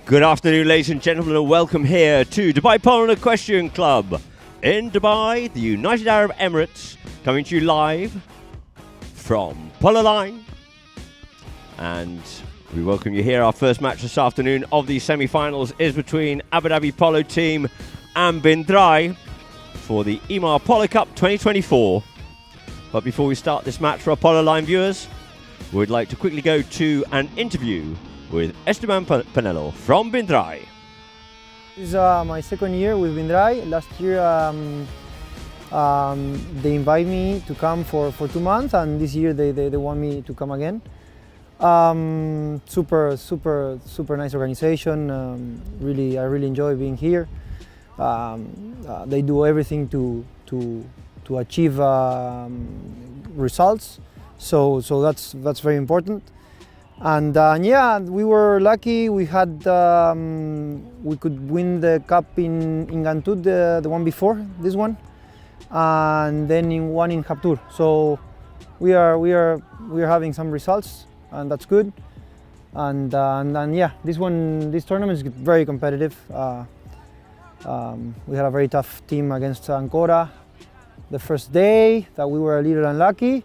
Good afternoon, ladies and gentlemen, and welcome here to Dubai Polo Equestrian Club in Dubai, the United Arab Emirates, coming to you live from Polo Line. And we welcome you here. Our first match this afternoon of the semi-finals is between Abu Dhabi Polo Team and Drai for the Emaar Polo Cup 2024. But before we start this match for our Polo Line viewers, we'd like to quickly go to an interview with Esteban Penelo from Drai. This is my second year with Drai. Last year they invited me to come for 2 months, and this year they want me to come again. Super nice organization. I really enjoy being here. They do everything to achieve results, so that's very important. And yeah, we were lucky. We had we could win the cup in Gantud, the one before this one, and then in Khartoum. So we are having some results, and that's good. And yeah, this tournament is very competitive. We had a very tough team against Ancora the first day that we were a little unlucky.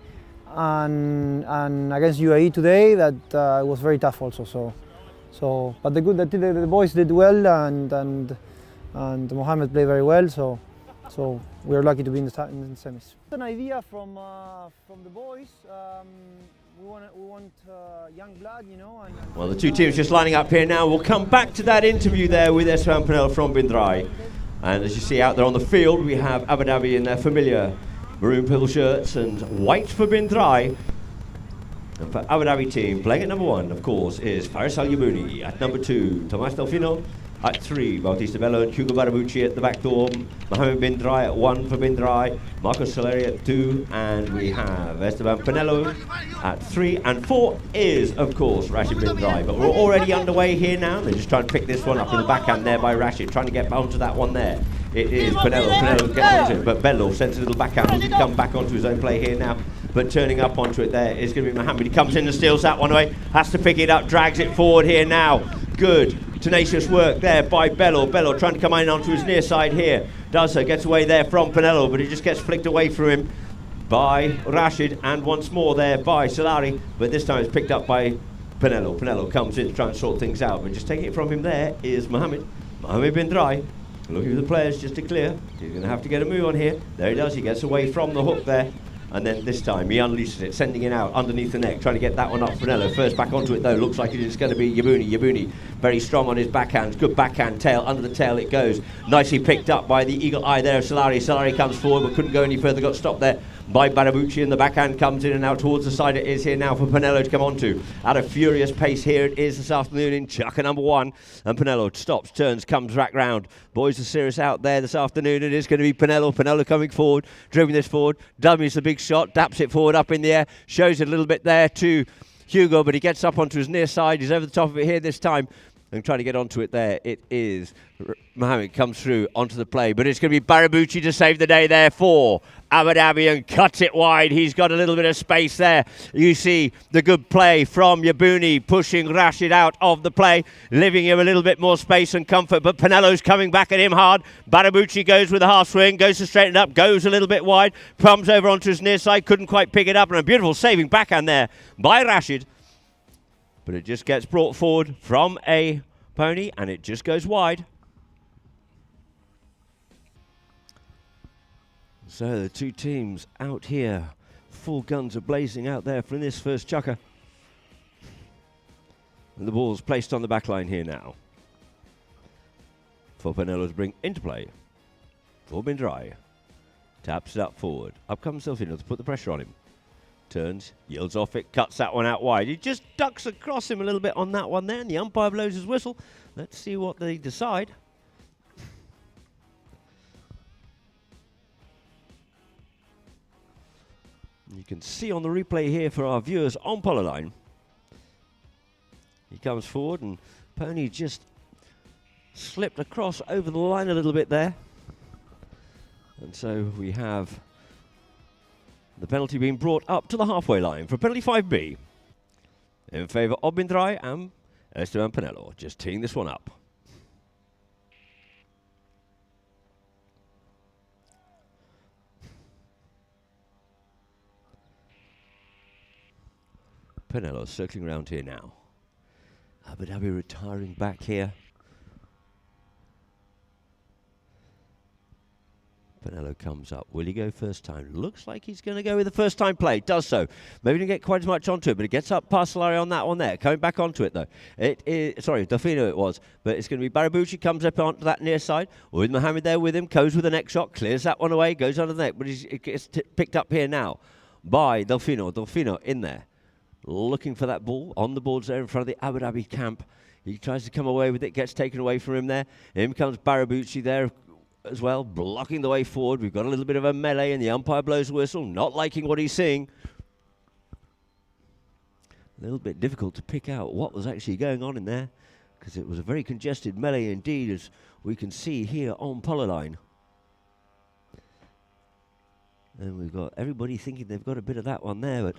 And against UAE today, that it was very tough also. But the boys did well, and Mohammed played very well. So we are lucky to be in the semis. An idea from the boys. We want young blood, you know. Well, the two teams just lining up here now. We'll come back to that interview there with Esteban Penelo from Drai. And as you see out there on the field, we have Abu Dhabi in their familiar maroon purple shirts and white for Drai. And for Abu Dhabi team, playing at number 1, of course, is Faris Al-Yabouni. At number 2, Tomas Delfino. At 3, Bautista Bello and Hugo Barabucci at the back door. Mohammed Drai at 1 for Drai. Marcos Soleri at 2. And we have Esteban Penelo at 3. And 4 is, of course, Rashid Drai. But we're already underway here now. They're just trying to pick this one up in the backhand there by Rashid, trying to get onto that one there. It is Penelo getting onto it, but Bello sends a little backhand. He can come back onto his own play here now, but turning up onto it there is going to be Mohammed. He comes in and steals that one away, has to pick it up, drags it forward here now. Good, tenacious work there by Bello. Bello trying to come in onto his near side here. Does so, gets away there from Penelo, but he just gets flicked away from him by Rashid, and once more there by Solari, but this time it's picked up by Penelo. Penelo comes in to try and sort things out, but just taking it from him there is Mohammed Drai. Looking for the players just to clear. He's going to have to get a move on here. There he does. He gets away from the hook there. And then this time he unleashes it, sending it out underneath the neck, trying to get that one up. Penelo first back onto it though. Looks like it is going to be Yabouni. Yabouni very strong on his backhands. Good backhand tail. Under the tail it goes. Nicely picked up by the eagle eye there of Solari. Solari comes forward but couldn't go any further. Got stopped there by Barabucci, and the backhand comes in and out towards the side. It is here now for Penelo to come onto. At a furious pace here it is this afternoon in Chaka number 1. And Penelo stops, turns, comes back round. Boys are serious out there this afternoon. It is going to be Penelo. Penelo coming forward, dribbling this forward. Dummies the big shot, daps it forward up in the air, shows it a little bit there to Hugo, but he gets up onto his near side. He's over the top of it here this time. And trying to get onto it there, it is Mohammed comes through onto the play, but it's going to be Barabucci to save the day there for Abu Dhabi and cuts it wide. He's got a little bit of space there. You see the good play from Yabouni pushing Rashid out of the play, leaving him a little bit more space and comfort, but Penelo's coming back at him hard. Barabucci goes with a half swing, goes to straighten it up, goes a little bit wide, comes over onto his near side, couldn't quite pick it up, and a beautiful saving backhand there by Rashid. But it just gets brought forward from a pony and it just goes wide. So the two teams out here, full guns are blazing out there for this first chukker. And the ball's placed on the back line here now. For Penelo to bring into play. For Drai. Taps it up forward. Up comes Delfino to put the pressure on him. Turns, yields off it, cuts that one out wide. He just ducks across him a little bit on that one there, and the umpire blows his whistle. Let's see what they decide. You can see on the replay here for our viewers on Polo Line. He comes forward and Pony just slipped across over the line a little bit there. And so we have the penalty being brought up to the halfway line for penalty 5B in favour of Drai, and Esteban Pinello just teeing this one up. Pinello circling around here now. Abu Dhabi retiring back here. Pinello comes up. Will he go first time? Looks like he's going to go with the first time play. Does so. Maybe didn't get quite as much onto it, but he gets up past Solari on that one there. Coming back onto it, though. It is, sorry, Delfino it was. But it's going to be Barabucci, comes up onto that near side. With Mohammed there with him. Goes with the next shot. Clears that one away. Goes under the neck. But it gets picked up here now by Delfino. Delfino in there. Looking for that ball on the boards there in front of the Abu Dhabi camp. He tries to come away with it. Gets taken away from him there. In comes Barabucci there as well, blocking the way forward. We've got a little bit of a melee and the umpire blows a whistle, not liking what he's seeing. A little bit difficult to pick out what was actually going on in there, because it was a very congested melee indeed, as we can see here on Polo Line. And we've got everybody thinking they've got a bit of that one there,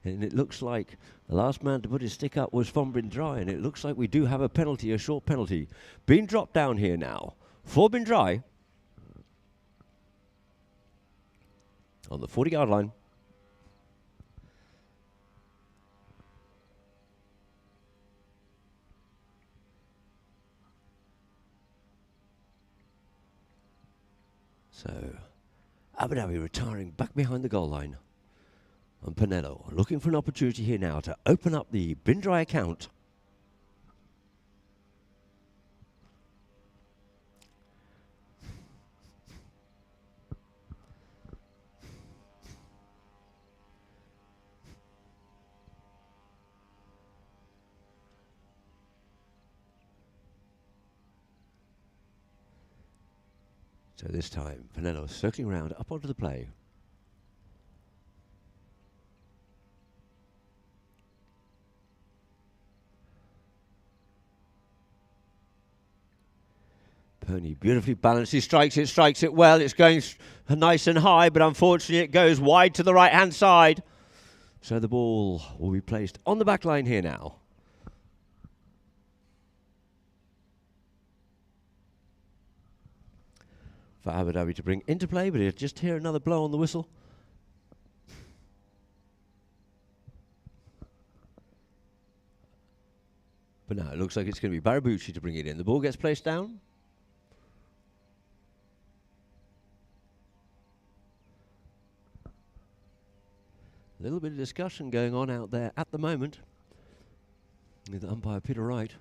and it looks like the last man to put his stick up was from Drai, and it looks like we do have a penalty, a short penalty, being dropped down here now for Drai. On the 40-yard line. So, Abu Dhabi retiring back behind the goal line. And Pinello looking for an opportunity here now to open up the Drai account. So this time, Pinello circling around up onto the play. Pony beautifully balanced. He strikes it well. It's going nice and high, but unfortunately it goes wide to the right-hand side. So the ball will be placed on the back line here now. For Abu Dhabi to bring into play, but he'll just hear another blow on the whistle. But now it looks like it's going to be Barabucci to bring it in. The ball gets placed down. A little bit of discussion going on out there at the moment with umpire Peter Wright.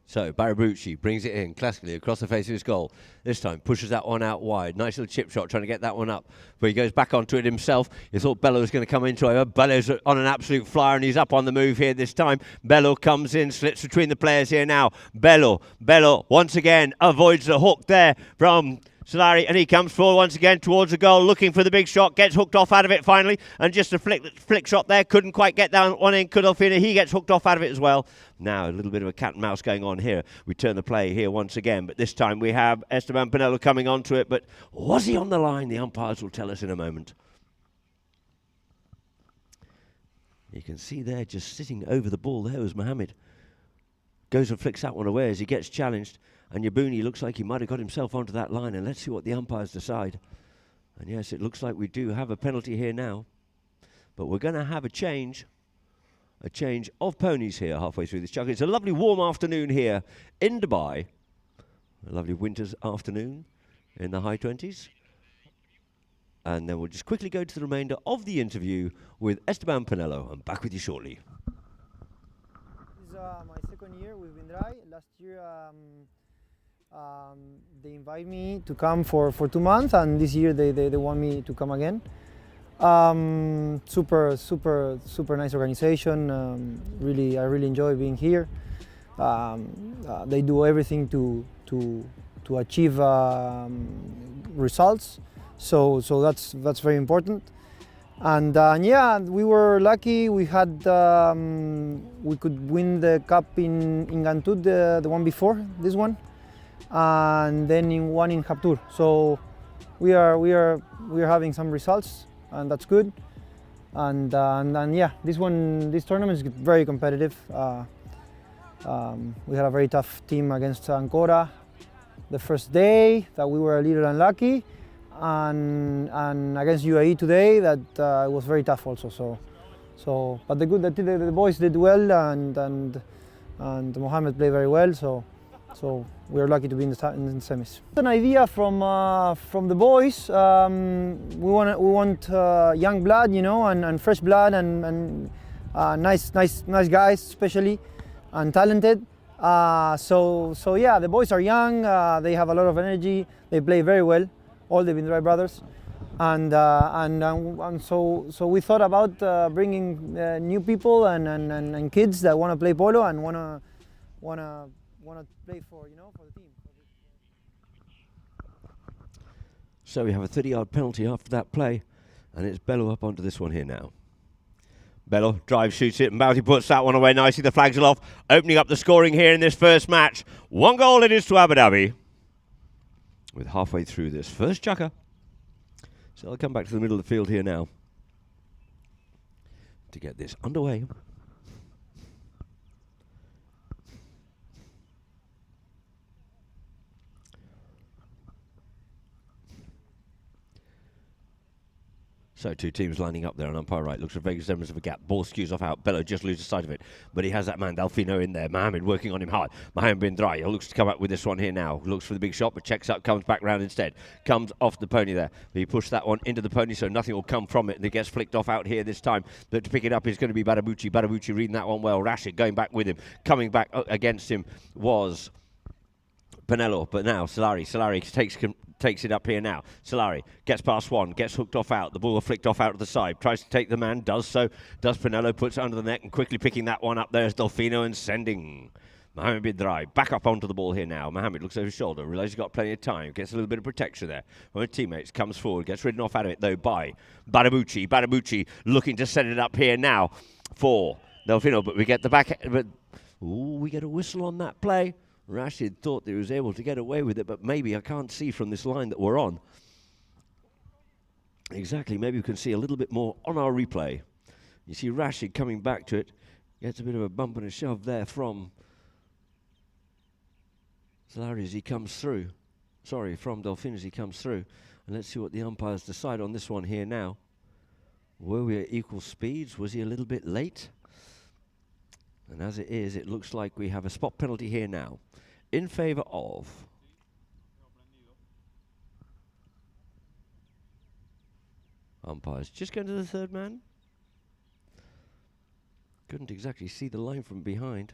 So Barabucci brings it in classically across the face of his goal. This time pushes that one out wide. Nice little chip shot trying to get that one up. But he goes back onto it himself. You thought Bello was going to come into it. Bello's on an absolute flyer and he's up on the move here this time. Bello comes in, slits between the players here now. Bello once again avoids the hook there from Solari, and he comes forward once again towards the goal, looking for the big shot, gets hooked off out of it finally, and just a flick shot there, couldn't quite get down one in, he gets hooked off out of it as well. Now a little bit of a cat and mouse going on here. We turn the play here once again, but this time we have Esteban Pinello coming onto it, but was he on the line? The umpires will tell us in a moment. You can see there, just sitting over the ball, there was Mohammed. Goes and flicks that one away as he gets challenged. And Yabuni looks like he might have got himself onto that line. And let's see what the umpires decide. And yes, it looks like we do have a penalty here now. But we're going to have a change of ponies here halfway through this chuck. It's a lovely warm afternoon here in Dubai. A lovely winter's afternoon in the high 20s. And then we'll just quickly go to the remainder of the interview with Esteban Pinello. I'm back with you shortly. This is my second year with Drai. Last year they invite me to come for 2 months, and this year they want me to come again. Super nice organization. I really enjoy being here. They do everything to achieve results. So that's very important. And yeah, we were lucky. We had we could win the cup in Gantud, the one before this one, and then in Haptur. So we are having some results. and that's good. And yeah, this tournament is very competitive. We had a very tough team against Ancora the first day that we were a little unlucky, and against UAE today that it was very tough also. But the boys did well, and Mohamed played very well. So we are lucky to be in the semis. An idea from the boys. We want young blood, and fresh blood, and nice guys, especially, and talented. So yeah, the boys are young. They have a lot of energy. They play very well. All the Drai brothers, and so we thought about bringing new people and kids that want to play polo and want to play for the team. So we have a 30-yard penalty after that play, and it's Bello up onto this one here now. Bello drives, shoots it, and Bouty puts that one away nicely. The flags are off, opening up the scoring here in this first match. 1 goal it is to Abu Dhabi, with halfway through this first chukker. So I'll come back to the middle of the field here now to get this underway. So two teams lining up there on umpire right. Looks for a vague semblance of a gap. Ball skews off out. Bello just loses sight of it. But he has that man, Delfino, in there. Mohamed working on him hard. Mohamed bin Drai looks to come up with this one here now. Looks for the big shot, but checks up, comes back round instead. Comes off the pony there. He pushed that one into the pony, so nothing will come from it. And it gets flicked off out here this time. But to pick it up is going to be Badabuchi. Badabuchi reading that one well. Rashid going back with him. Coming back against him was Pinello, but now Solari takes it up here now. Solari gets past one, gets hooked off out. The ball flicked off out to the side. Tries to take the man, does so. Does Pinello, puts it under the net and quickly picking that one up there is Delfino and sending Mohamed bin Drai back up onto the ball here now. Mohamed looks over his shoulder, realises he's got plenty of time, gets a little bit of protection there from his teammates, comes forward, gets ridden off out of it though by Badabuchi. Badabuchi looking to set it up here now for Delfino, but we get the back, but we get a whistle on that play. Rashid thought that he was able to get away with it, but maybe I can't see from this line that we're on. Exactly, maybe we can see a little bit more on our replay. You see Rashid coming back to it, gets a bit of a bump and a shove there from Solari as he comes through. Sorry, from Delfin as he comes through. And let's see what the umpires decide on this one here now. Were we at equal speeds? Was he a little bit late? And as it is, it looks like we have a spot penalty here now in favour of umpires. Just going to the third man. Couldn't exactly see the line from behind.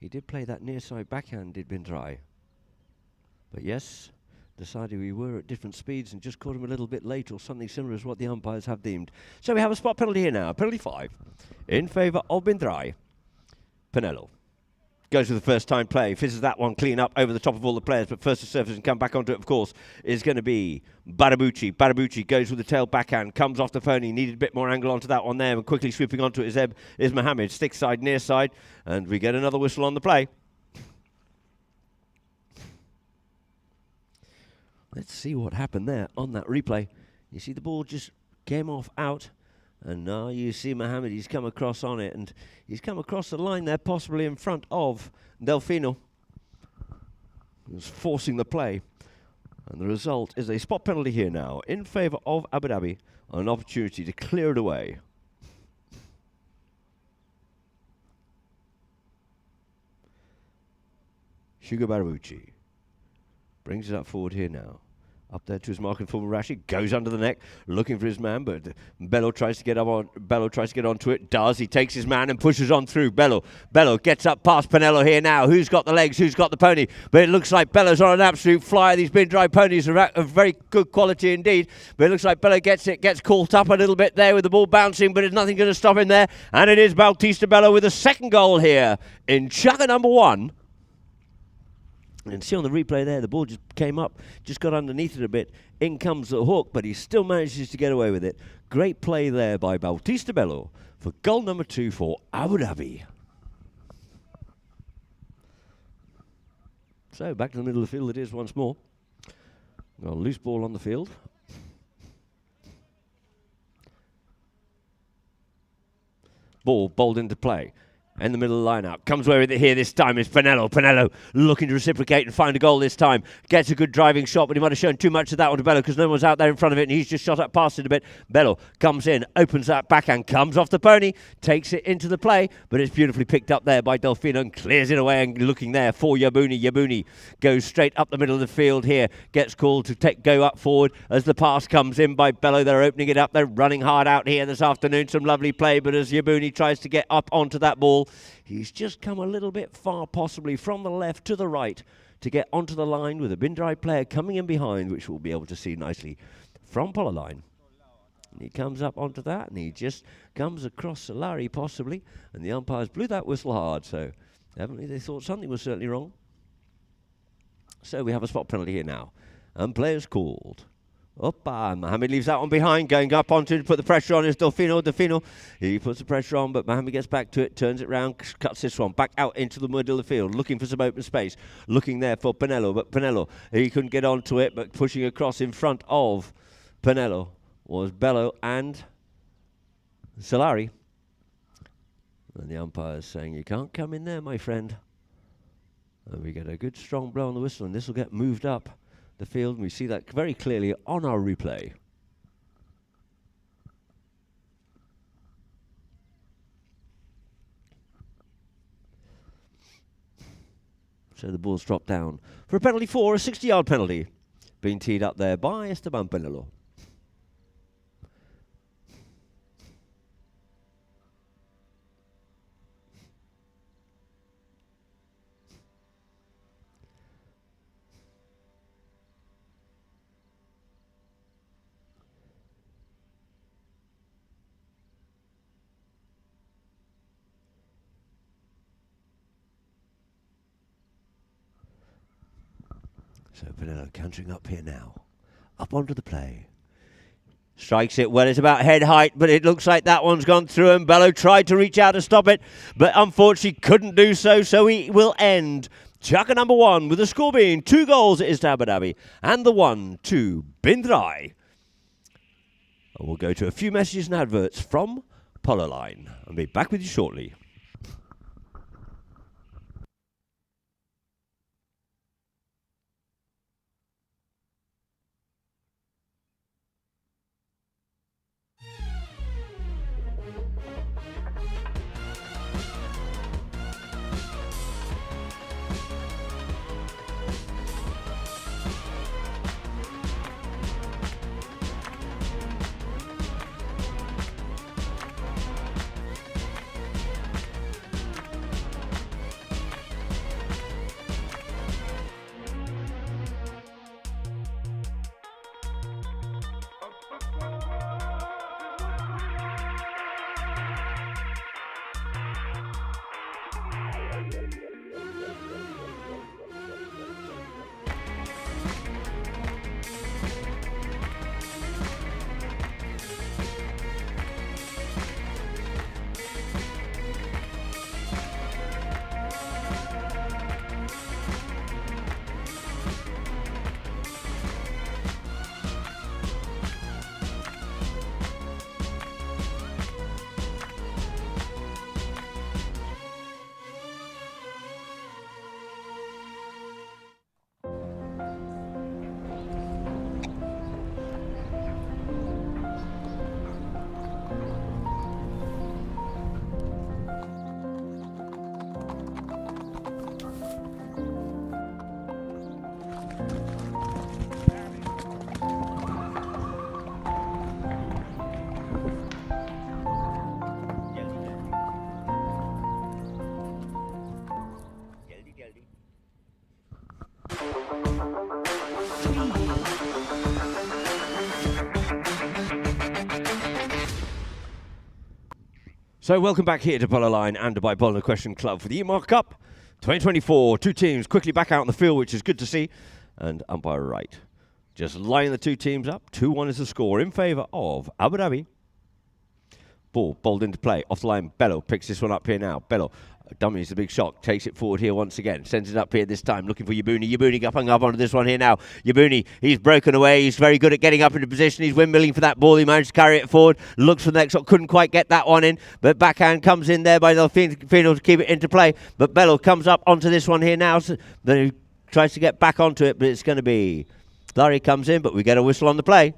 He did play that near side backhand, did bin Drai. But yes, decided we were at different speeds and just caught him a little bit late or something similar as what the umpires have deemed. So we have a spot penalty here now, penalty 5, in favour of bin Drai. Pinello goes with the first time play, fizzes that one clean up over the top of all the players, but first to surface and come back onto it, of course, is going to be Badabuchi. Badabuchi goes with the tail backhand, comes off the pony, needed a bit more angle onto that one there, and quickly swooping onto it is Mohamed. Stick side, near side, and we get another whistle on the play. Let's see what happened there on that replay. You see the ball just came off out. And now you see Mohamed, he's come across on it, and he's come across the line there, possibly in front of Delfino, who's forcing the play. And the result is a spot penalty here now in favour of Abu Dhabi, an opportunity to clear it away. Sugar Barabuchi brings it up forward here now. Up there to his mark and forward, Rashid goes under the neck, looking for his man, but Bello tries to get onto it. Does he takes his man and pushes on through. Bello gets up past Pinello here now. Who's got the legs? Who's got the pony? But it looks like Bello's on an absolute flyer. These bin Drai ponies are of very good quality indeed. But it looks like Bello gets caught up a little bit there with the ball bouncing, but there's nothing going to stop him there. And it is Bautista Bello with a second goal here in chukker number 1. And see on the replay there, the ball just came up, just got underneath it a bit. In comes the hook, but he still manages to get away with it. Great play there by Bautista Bello for goal number 2 for Abu Dhabi. So back to the middle of the field it is once more. Got a loose ball on the field. Ball bowled into play. In the middle of the line-out. Comes away with it here this time is Pinello. Pinello looking to reciprocate and find a goal this time. Gets a good driving shot, but he might have shown too much of that one to Bello because no one's out there in front of it, and he's just shot up past it a bit. Bello comes in, opens that backhand, comes off the pony, takes it into the play, but it's beautifully picked up there by Delfino and clears it away and looking there for Yabuni. Yabuni goes straight up the middle of the field here. Gets called to go up forward as the pass comes in by Bello. They're opening it up. They're running hard out here this afternoon. Some lovely play, but as Yabuni tries to get up onto that ball, he's just come a little bit far, possibly from the left to the right, to get onto the line with a Bindrai player coming in behind, which we'll be able to see nicely from Polar line. And he comes up onto that, and he just comes across Solari, possibly, and the umpires blew that whistle hard, so evidently they thought something was certainly wrong. So we have a spot penalty here now, and players called. Oppa, and Mohamed leaves that one behind, going up onto it to put the pressure on is Delfino. Delfino, he puts the pressure on, but Mohamed gets back to it, turns it round, cuts this one back out into the middle of the field, looking for some open space, looking there for Pinello, but Pinello, he couldn't get onto it, but pushing across in front of Pinello was Bello and Solari. And the umpire is saying, you can't come in there, my friend. And we get a good strong blow on the whistle, and this will get moved up the field, and we see that very clearly on our replay. So the ball's dropped down for a penalty for a 60-yard penalty, being teed up there by Esteban Pinello. So Pinello cantering up here now. Up onto the play. Strikes it well. It's about head height, but it looks like that one's gone through, and Bello tried to reach out to stop it, but unfortunately couldn't do so, so he will end Chaka number 1 with the score being 2 goals is to Abu Dhabi and the 1 to Bindrai. And we'll go to a few messages and adverts from Polo Line and be back with you shortly. So welcome back here to Polo Line and by Polo Question Club for the Emaar Cup 2024. 2 teams quickly back out on the field, which is good to see. And umpire right, just lining the 2 teams up. 2-1 is the score in favour of Abu Dhabi. Ball bowled into play. Off the line, Bello picks this one up here now. Bello, dummy is a big shock. Takes it forward here once again. Sends it up here this time. Looking for Yabuni. Yabuni upping up onto this one here now. Yabuni, he's broken away. He's very good at getting up into position. He's windmilling for that ball. He managed to carry it forward. Looks for the next shot. Couldn't quite get that one in. But backhand comes in there by Delfino to keep it into play. But Bello comes up onto this one here now. So then he tries to get back onto it. But it's going to be... Larry comes in, but we get a whistle on the play.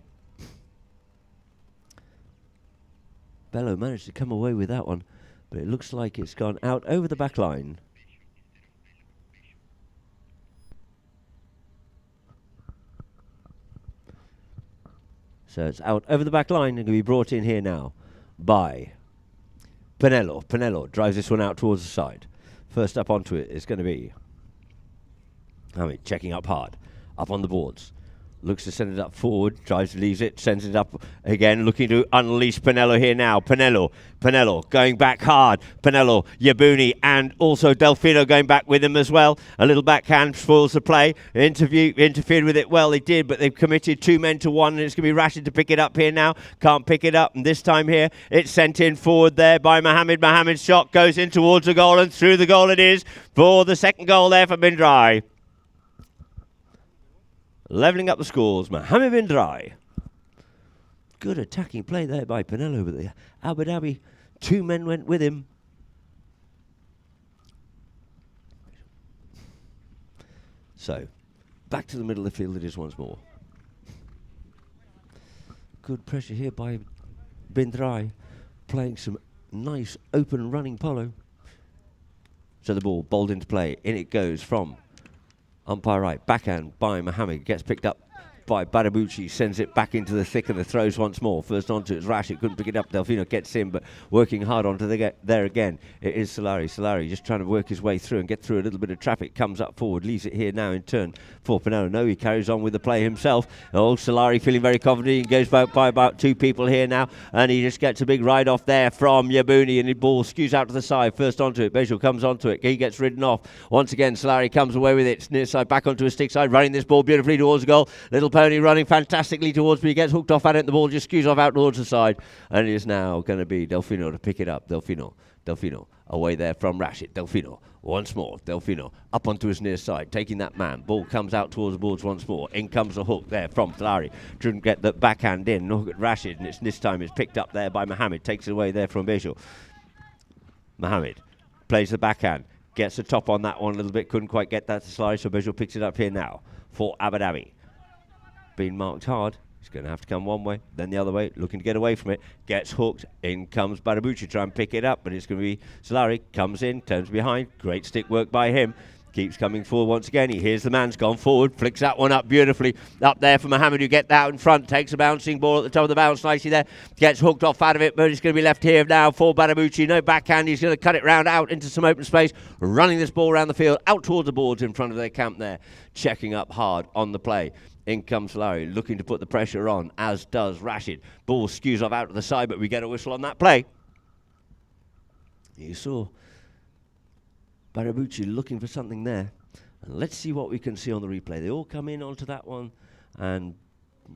Bello managed to come away with that one, but it looks like it's gone out over the back line. So it's out over the back line and going to be brought in here now by Pinello. Pinello drives this one out towards the side. First up onto it is going to be Hamid checking up hard, up on the boards. Looks to send it up forward, leaves it, sends it up again, looking to unleash Pinello here now. Pinello going back hard. Pinello, Yabuni, and also Delfino going back with him as well. A little backhand spoils the play. Interfered with it well, they did, but they've committed 2 men to 1, and it's going to be Rashid to pick it up here now. Can't pick it up, and this time here, it's sent in forward there by Mohammed. Mohammed's shot goes in towards the goal, and through the goal it is for the second goal there for Bin Drai. Levelling up the scores, Mohammed Bin Drai. Good attacking play there by Pinello, but the Abu Dhabi 2 men went with him. So, back to the middle of the field it is once more. Good pressure here by Bin Drai, playing some nice open running polo. So the ball bowled into play, in it goes from umpire right, backhand by Mohammed, gets picked up by Badabucci, sends it back into the thick of the throws once more. First onto it's Rashid, couldn't pick it up. Delfino gets in, but working hard onto there again. It is Solari. Solari just trying to work his way through and get through a little bit of traffic. Comes up forward, leaves it here now in turn for Pinello. No, he carries on with the play himself. Oh, Solari feeling very confident. He goes by about 2 people here now, and he just gets a big ride off there from Yabuni, and the ball skews out to the side. First onto it, Bejel comes onto it. He gets ridden off. Once again, Solari comes away with it. Near side, back onto his stick side, running this ball beautifully towards the goal. Little Pony running fantastically towards me. He gets hooked off at it, and the ball just skews off out towards the side. And it is now going to be Delfino to pick it up. Delfino away there from Rashid. Delfino once more. Delfino up onto his near side, taking that man. Ball comes out towards the boards once more. In comes the hook there from Solari. Didn't get the backhand in. Look at Rashid, and this time it's picked up there by Mohammed. Takes it away there from Bejel. Mohammed plays the backhand. Gets the top on that one a little bit. Couldn't quite get that to slide, so Bejel picks it up here now for Abu Dhabi. Being marked hard. He's going to have to come one way, then the other way, looking to get away from it. Gets hooked. In comes Badabucci, try and pick it up, but it's going to be Solari. Comes in, turns behind. Great stick work by him. Keeps coming forward once again. He hears the man's gone forward. Flicks that one up beautifully. Up there for Mohammed, who get that out in front. Takes a bouncing ball at the top of the bounce nicely there. Gets hooked off out of it, but it's going to be left here now for Badabucci. No backhand. He's going to cut it round out into some open space. Running this ball around the field, out towards the boards in front of their camp there. Checking up hard on the play. In comes Larry, looking to put the pressure on, as does Rashid. Ball skews off out to the side, but we get a whistle on that play. You saw Badabucci looking for something there. And let's see what we can see on the replay. They all come in onto that one, and,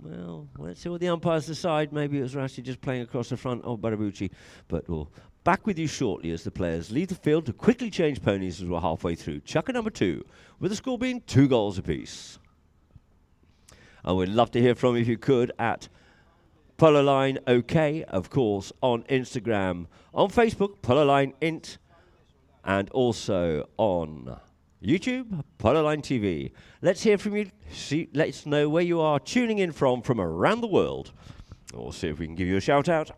well, let's see what the umpires decide. Maybe it was Rashid just playing across the front of Badabucci. But we'll back with you shortly as the players leave the field to quickly change ponies as we're halfway through. Chukker number 2, with the score being 2 goals apiece. And we'd love to hear from you if you could at Polo Line OK, of course, on Instagram, on Facebook, Polo Line Int, and also on YouTube, Polo Line TV. Let's hear from you. Let's know where you are tuning in from around the world. We'll see if we can give you a shout out.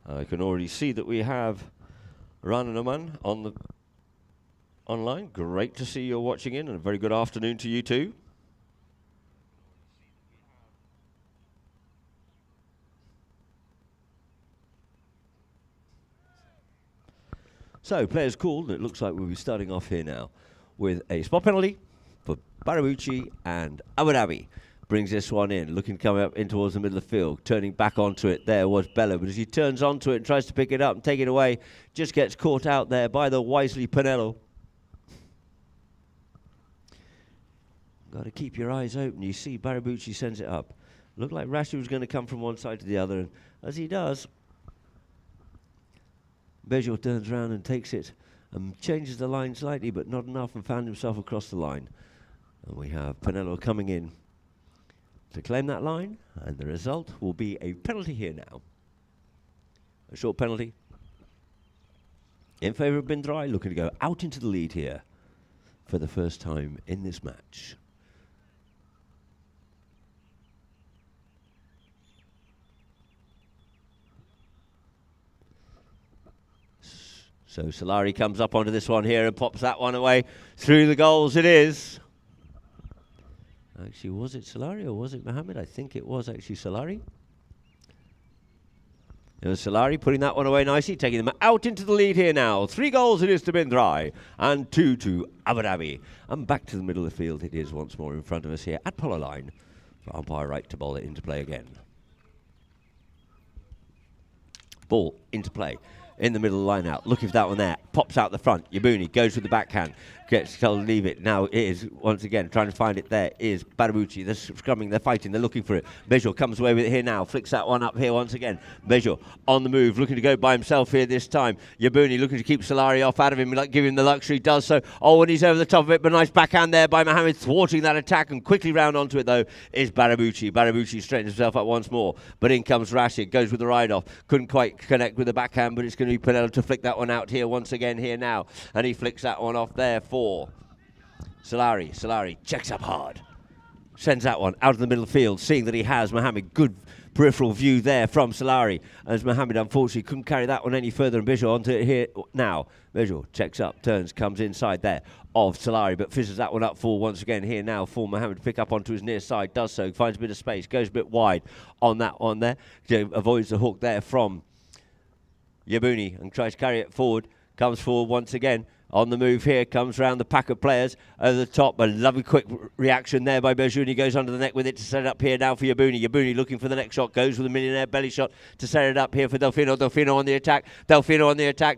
I can already see that we have Rana Naman on the online. Great to see you're watching in, and a very good afternoon to you too. So, players called. It looks like we'll be starting off here now with a spot penalty for Badabucci and Abu Dhabi. brings this one in, looking to come up in towards the middle of the field, turning back onto it. There was Bello, but as he turns onto it and tries to pick it up and take it away, just gets caught out there by the wisely Pinello. Got to keep your eyes open. You see Barabucci sends it up. Looked like Rashid was going to come from one side to the other, and as he does, Bejo turns around and takes it and changes the line slightly, but not enough, and found himself across the line. And we have Pinello coming in to claim that line, and the result will be a penalty here now. A short penalty in favour of Bin Drai, looking to go out into the lead here for the first time in this match. So Solari comes up onto this one here and pops that one away through the goals. It is. Actually, was it Solari or was it Mohammed? I think it was actually Solari. It was Solari putting that one away nicely, taking them out into the lead here now. 3 goals it is to Bin Drai and 2 to Abu Dhabi. And back to the middle of the field it is once more in front of us here at Polo line for umpire right to bowl it into play again. Ball into play. In the middle of the line out, looking for that one there, pops out the front, Yabuni goes with the backhand, gets to leave it, now it is, once again, trying to find it there, is Barabucci, they're scrumming, they're fighting, they're looking for it, Bejo comes away with it here now, flicks that one up here once again, Bejo on the move, looking to go by himself here this time, Yabuni looking to keep Solari off out of him, like give him the luxury, does so, oh, and he's over the top of it, but nice backhand there by Mohammed, thwarting that attack, and quickly round onto it though, is Barabucci, Barabucci straightens himself up once more, but in comes Rashid, goes with the ride-off, couldn't quite connect with the backhand, but it's going to be Pinello to flick that one out here once again here now, and he flicks that one off there for Solari. Solari checks up hard, sends that one out of the middle of the field, seeing that he has Mohammed. Good peripheral view there from Solari, as Mohammed unfortunately couldn't carry that one any further, and Bejo onto it here now. Bejo checks up, turns, comes inside there of Solari, but fizzes that one up for once again here now for Mohammed to pick up onto his near side, does so, finds a bit of space, goes a bit wide on that one there, avoids the hook there from Yabuni and tries to carry it forward, comes forward once again, on the move here, comes round the pack of players over the top, a lovely quick reaction there by Berjuni, goes under the neck with it to set it up here now for Yabuni. Yabuni looking for the next shot, goes with a millionaire belly shot to set it up here for Delfino. Delfino on the attack,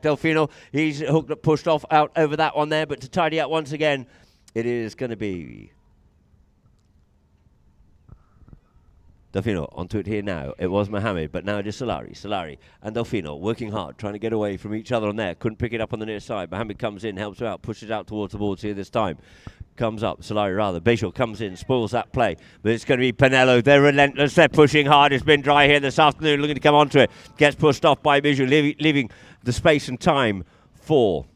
Delfino, he's hooked up, pushed off out over that one there, but to tidy up once again, it is going to be Delfino onto it here now. It was Mohammed, but now it is Solari. Solari and Delfino working hard, trying to get away from each other on there. Couldn't pick it up on the near side. Mohammed comes in, helps him out, pushes out towards the boards here this time. Comes up, Solari rather. Bejo comes in, spoils that play. But it's going to be Pinello. They're relentless. They're pushing hard. It's been Dry here this afternoon, looking to come onto it. Gets pushed off by Bejo, leaving the space and time for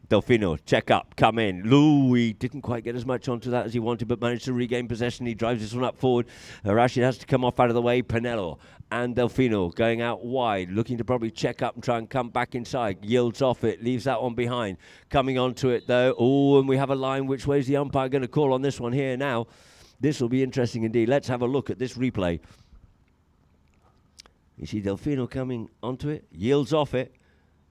Delfino. Check up, come in. Louis didn't quite get as much onto that as he wanted, but managed to regain possession. He drives this one up forward. Rashid has to come off out of the way. Pinello and Delfino going out wide, looking to probably check up and try and come back inside. Yields off it, leaves that one behind. Coming onto it though. Oh, and we have a line. Which way is the umpire going to call on this one here now? This will be interesting indeed. Let's have a look at this replay. You see Delfino coming onto it, yields off it.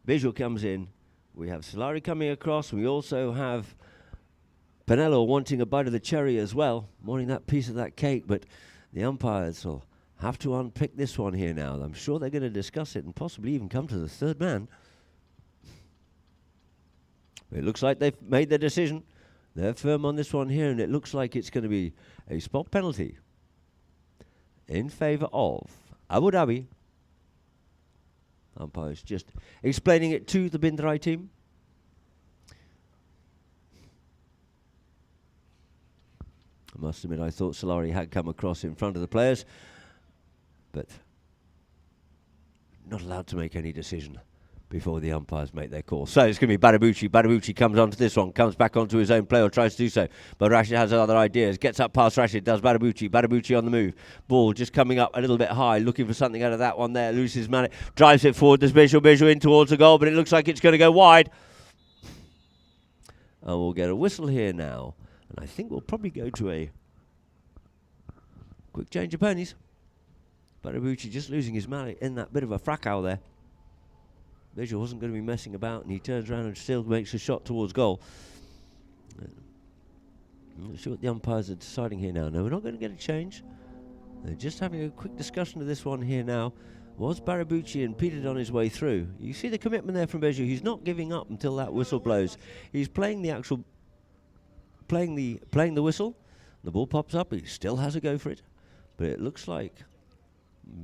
Visual comes in. We have Solari coming across. We also have Pinello wanting a bite of the cherry as well, wanting that piece of that cake, but the umpires will have to unpick this one here now. I'm sure they're going to discuss it and possibly even come to the third man. It looks like they've made their decision. They're firm on this one here, and it looks like it's going to be a spot penalty in favour of Abu Dhabi. Umpires just explaining it to the Bin Drai team. I must admit, I thought Solari had come across in front of the players, but not allowed to make any decision before the umpires make their call. So it's going to be Barabucci. Barabucci comes onto this one, comes back onto his own play, or tries to do so. But Rashid has other ideas. Gets up past Rashid, does Barabucci. Barabucci on the move. Ball just coming up a little bit high, looking for something out of that one there. Loses man, drives it forward. There's Bejo in towards the goal, but it looks like it's going to go wide. And we'll get a whistle here now. And I think we'll probably go to a quick change of ponies. Barabucci just losing his mallet in that bit of a fracas there. Bejo wasn't going to be messing about, and he turns around and still makes a shot towards goal. I'm not sure what the umpires are deciding here now. No, we're not going to get a change. They're just having a quick discussion of this one here now. Was Barabuchi impeded on his way through? You see the commitment there from Beju. He's not giving up until that whistle blows. He's playing the actual, playing the whistle. The ball pops up. He still has a go for it, but it looks like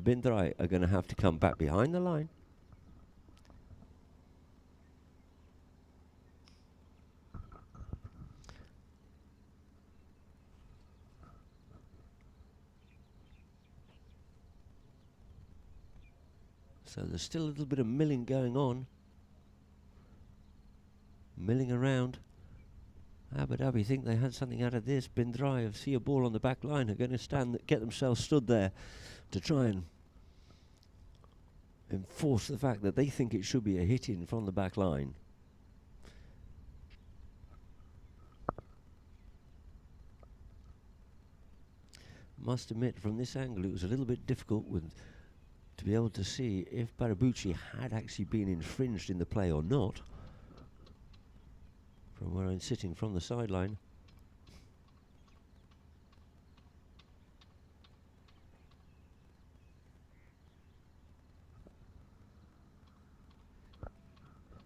Drai are going to have to come back behind the line. So there's still a little bit of milling going on. Milling around. Abu Dhabi think they had something out of this. Drai see a ball on the back line, are going to get themselves stood there to try and enforce the fact that they think it should be a hit in from the back line. Must admit, from this angle it was a little bit difficult to be able to see if Barabuchi had actually been infringed in the play or not. From where I'm sitting from the sideline.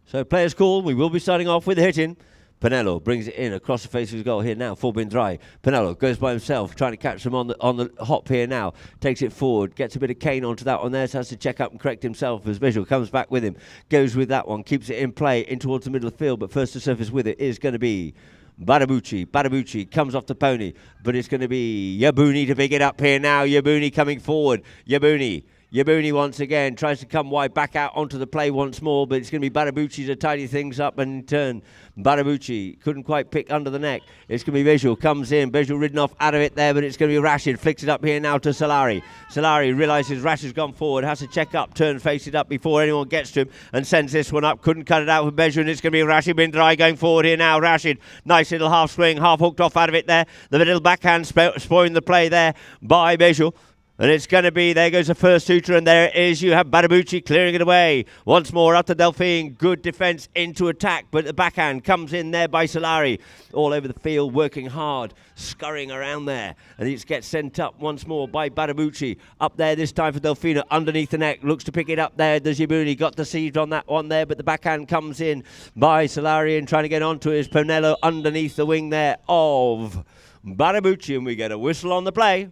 So players call, we will be starting off with a hit in. Pinello brings it in across the face of his goal here now for Drai. Pinello goes by himself, trying to catch them on the hop here now. Takes it forward, gets a bit of cane onto that one there, so has to check up and correct himself as Visual comes back with him. Goes with that one, keeps it in play in towards the middle of the field, but first to surface with it is going to be Barabuchi. Barabuchi comes off the pony, but it's going to be Yabuni to pick it up here now. Yabuni coming forward. Yabuni once again tries to come wide, back out onto the play once more, but it's going to be Barabuchi to tidy things up and turn. Barabuchi couldn't quite pick under the neck. It's going to be Visual, comes in. Visual ridden off out of it there, but it's going to be Rashid. Flicks it up here now to Solari. Solari realises Rashid's gone forward, has to check up, turn, face it up before anyone gets to him, and sends this one up. Couldn't cut it out with Visual, and it's going to be Rashid Drai going forward here now. Rashid, nice little half swing, half hooked off out of it there. The little backhand spoiling the play there by Visual. And it's going to be, there goes the first shooter, and there it is. You have Barabuchi clearing it away. Once more up to Delphine. Good defence into attack, but the backhand comes in there by Solari. All over the field, working hard, scurrying around there. And it gets sent up once more by Barabuchi. Up there this time for Delphine, underneath the neck. Looks to pick it up there. Dajibuni got deceived on that one there, but the backhand comes in by Solari and trying to get onto his Pinello underneath the wing there of Barabuchi. And we get a whistle on the play.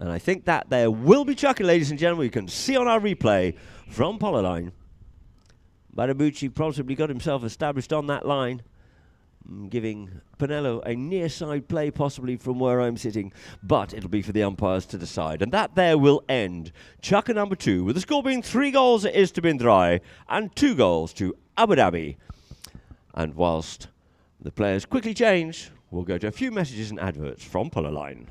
And I think that there will be chucking, ladies and gentlemen. You can see on our replay from Polar Line. Barabuchi possibly got himself established on that line, giving Pinello a near side play possibly from where I'm sitting, but it'll be for the umpires to decide. And that there will end chucker number 2, with the score being 3 goals it is to Drai and 2 goals to Abu Dhabi. And whilst the players quickly change, we'll go to a few messages and adverts from Polar Line.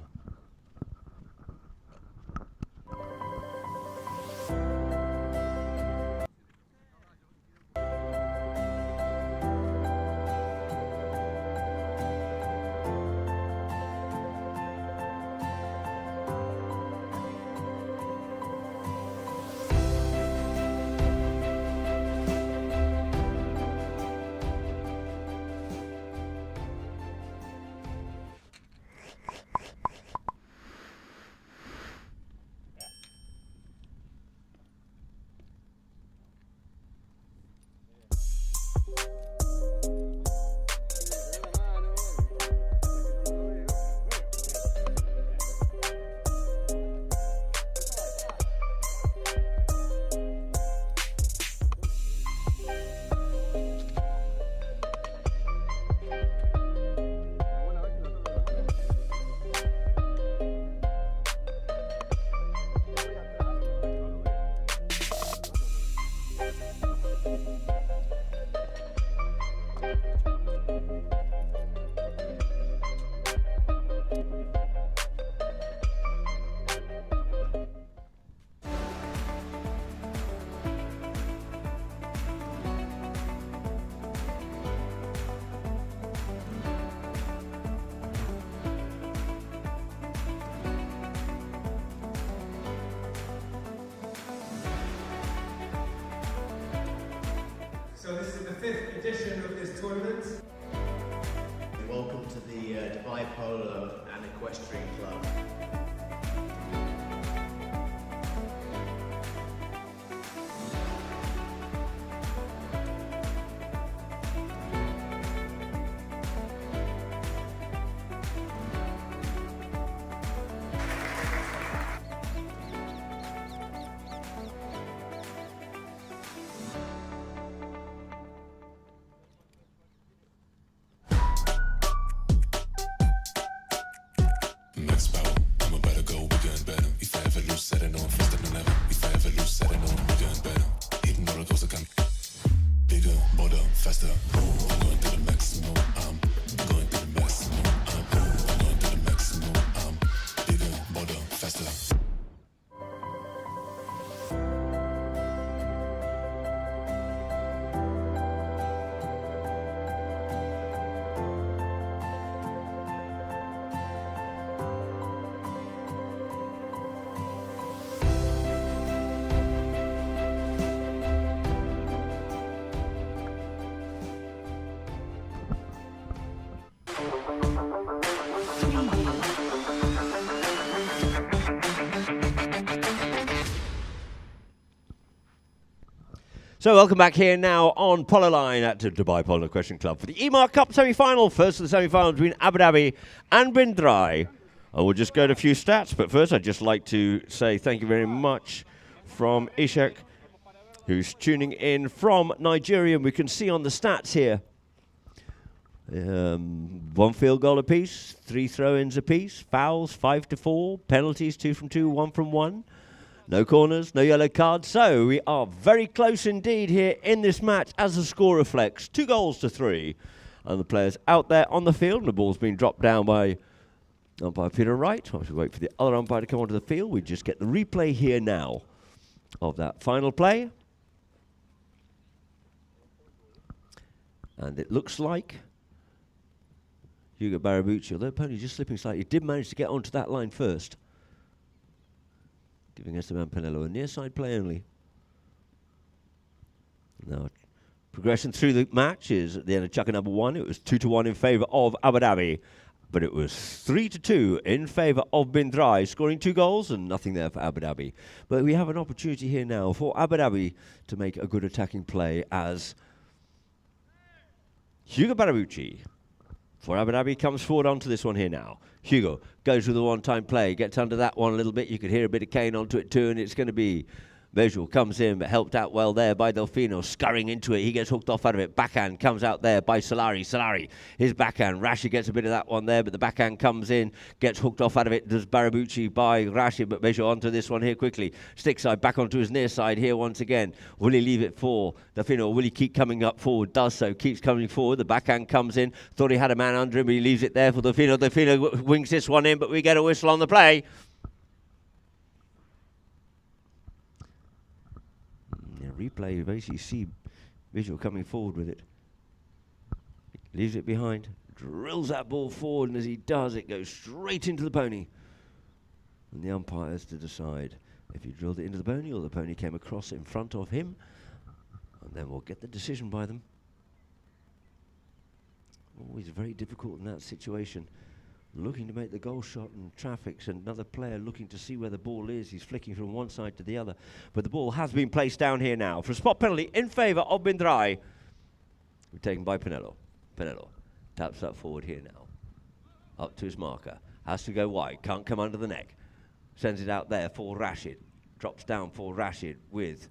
So this is the 5th edition of this tournament. welcome to the Dubai Polo and Equestrian Club. Next battle, I'm about to go bigger and better. If I ever lose, set it on faster than ever. If I ever lose, set it on bigger and better. Hitting roller coaster can bigger, bolder, faster. I'm going to the maximum. I'm going to the maximum. I'm going to the maximum. I'm bigger, bolder, faster. So welcome back here now on Polo Line at the Dubai Polo Equestrian Club for the Emaar Cup semi-final. First of the semi-final between Abu Dhabi and Bin Drai. And we'll just go to a few stats, but first I'd just like to say thank you very much from Ishak, who's tuning in from Nigeria. And we can see on the stats here, 1 field goal apiece, 3 throw-ins apiece, fouls 5-4, penalties 2 from 2, 1 from 1. No corners, no yellow cards. So we are very close indeed here in this match as the score reflects. 2-3. And the players out there on the field. And the ball's been dropped down by umpire Peter Wright. While we wait for the other umpire to come onto the field, we just get the replay here now of that final play. And it looks like Hugo Barabucci, although pony just slipping slightly, did manage to get onto that line first, giving Esteban Pinello a near side play only. Now, progression through the match is at the end of chukka number 1. It was 2-1 in favour of Abu Dhabi, but it was 3-2 in favour of Bin Drai, scoring 2 goals and nothing there for Abu Dhabi. But we have an opportunity here now for Abu Dhabi to make a good attacking play as Hugo Barabucci for Abu Dhabi comes forward onto this one here now. Hugo goes with a one-time play, gets under that one a little bit. You could hear a bit of cane onto it too, and it's going to be Visual comes in, but helped out well there by Delfino, scurrying into it. He gets hooked off out of it. Backhand comes out there by Solari. Solari, his backhand. Rashi gets a bit of that one there, but the backhand comes in, gets hooked off out of it. Does Barabucci by Rashi, but Visual onto this one here quickly. Stick side back onto his near side here once again. Will he leave it for Delfino? Will he keep coming up forward? Does so. Keeps coming forward. The backhand comes in. Thought he had a man under him, but he leaves it there for Delfino. Delfino wings this one in, but we get a whistle on the play. Replay, you basically see Visual coming forward with it. Leaves it behind, drills that ball forward, and as he does, it goes straight into the pony. And the umpires to decide if he drilled it into the pony or the pony came across in front of him. And then we'll get the decision by them. Always very difficult in that situation. Looking to make the goal shot and traffics, another player looking to see where the ball is. He's flicking from one side to the other, but the ball has been placed down here now for a spot penalty in favour of Bin Drai. We're taken by Pinello. Pinello taps that forward here now, up to his marker, has to go wide, can't come under the neck, sends it out there for Rashid, drops down for Rashid with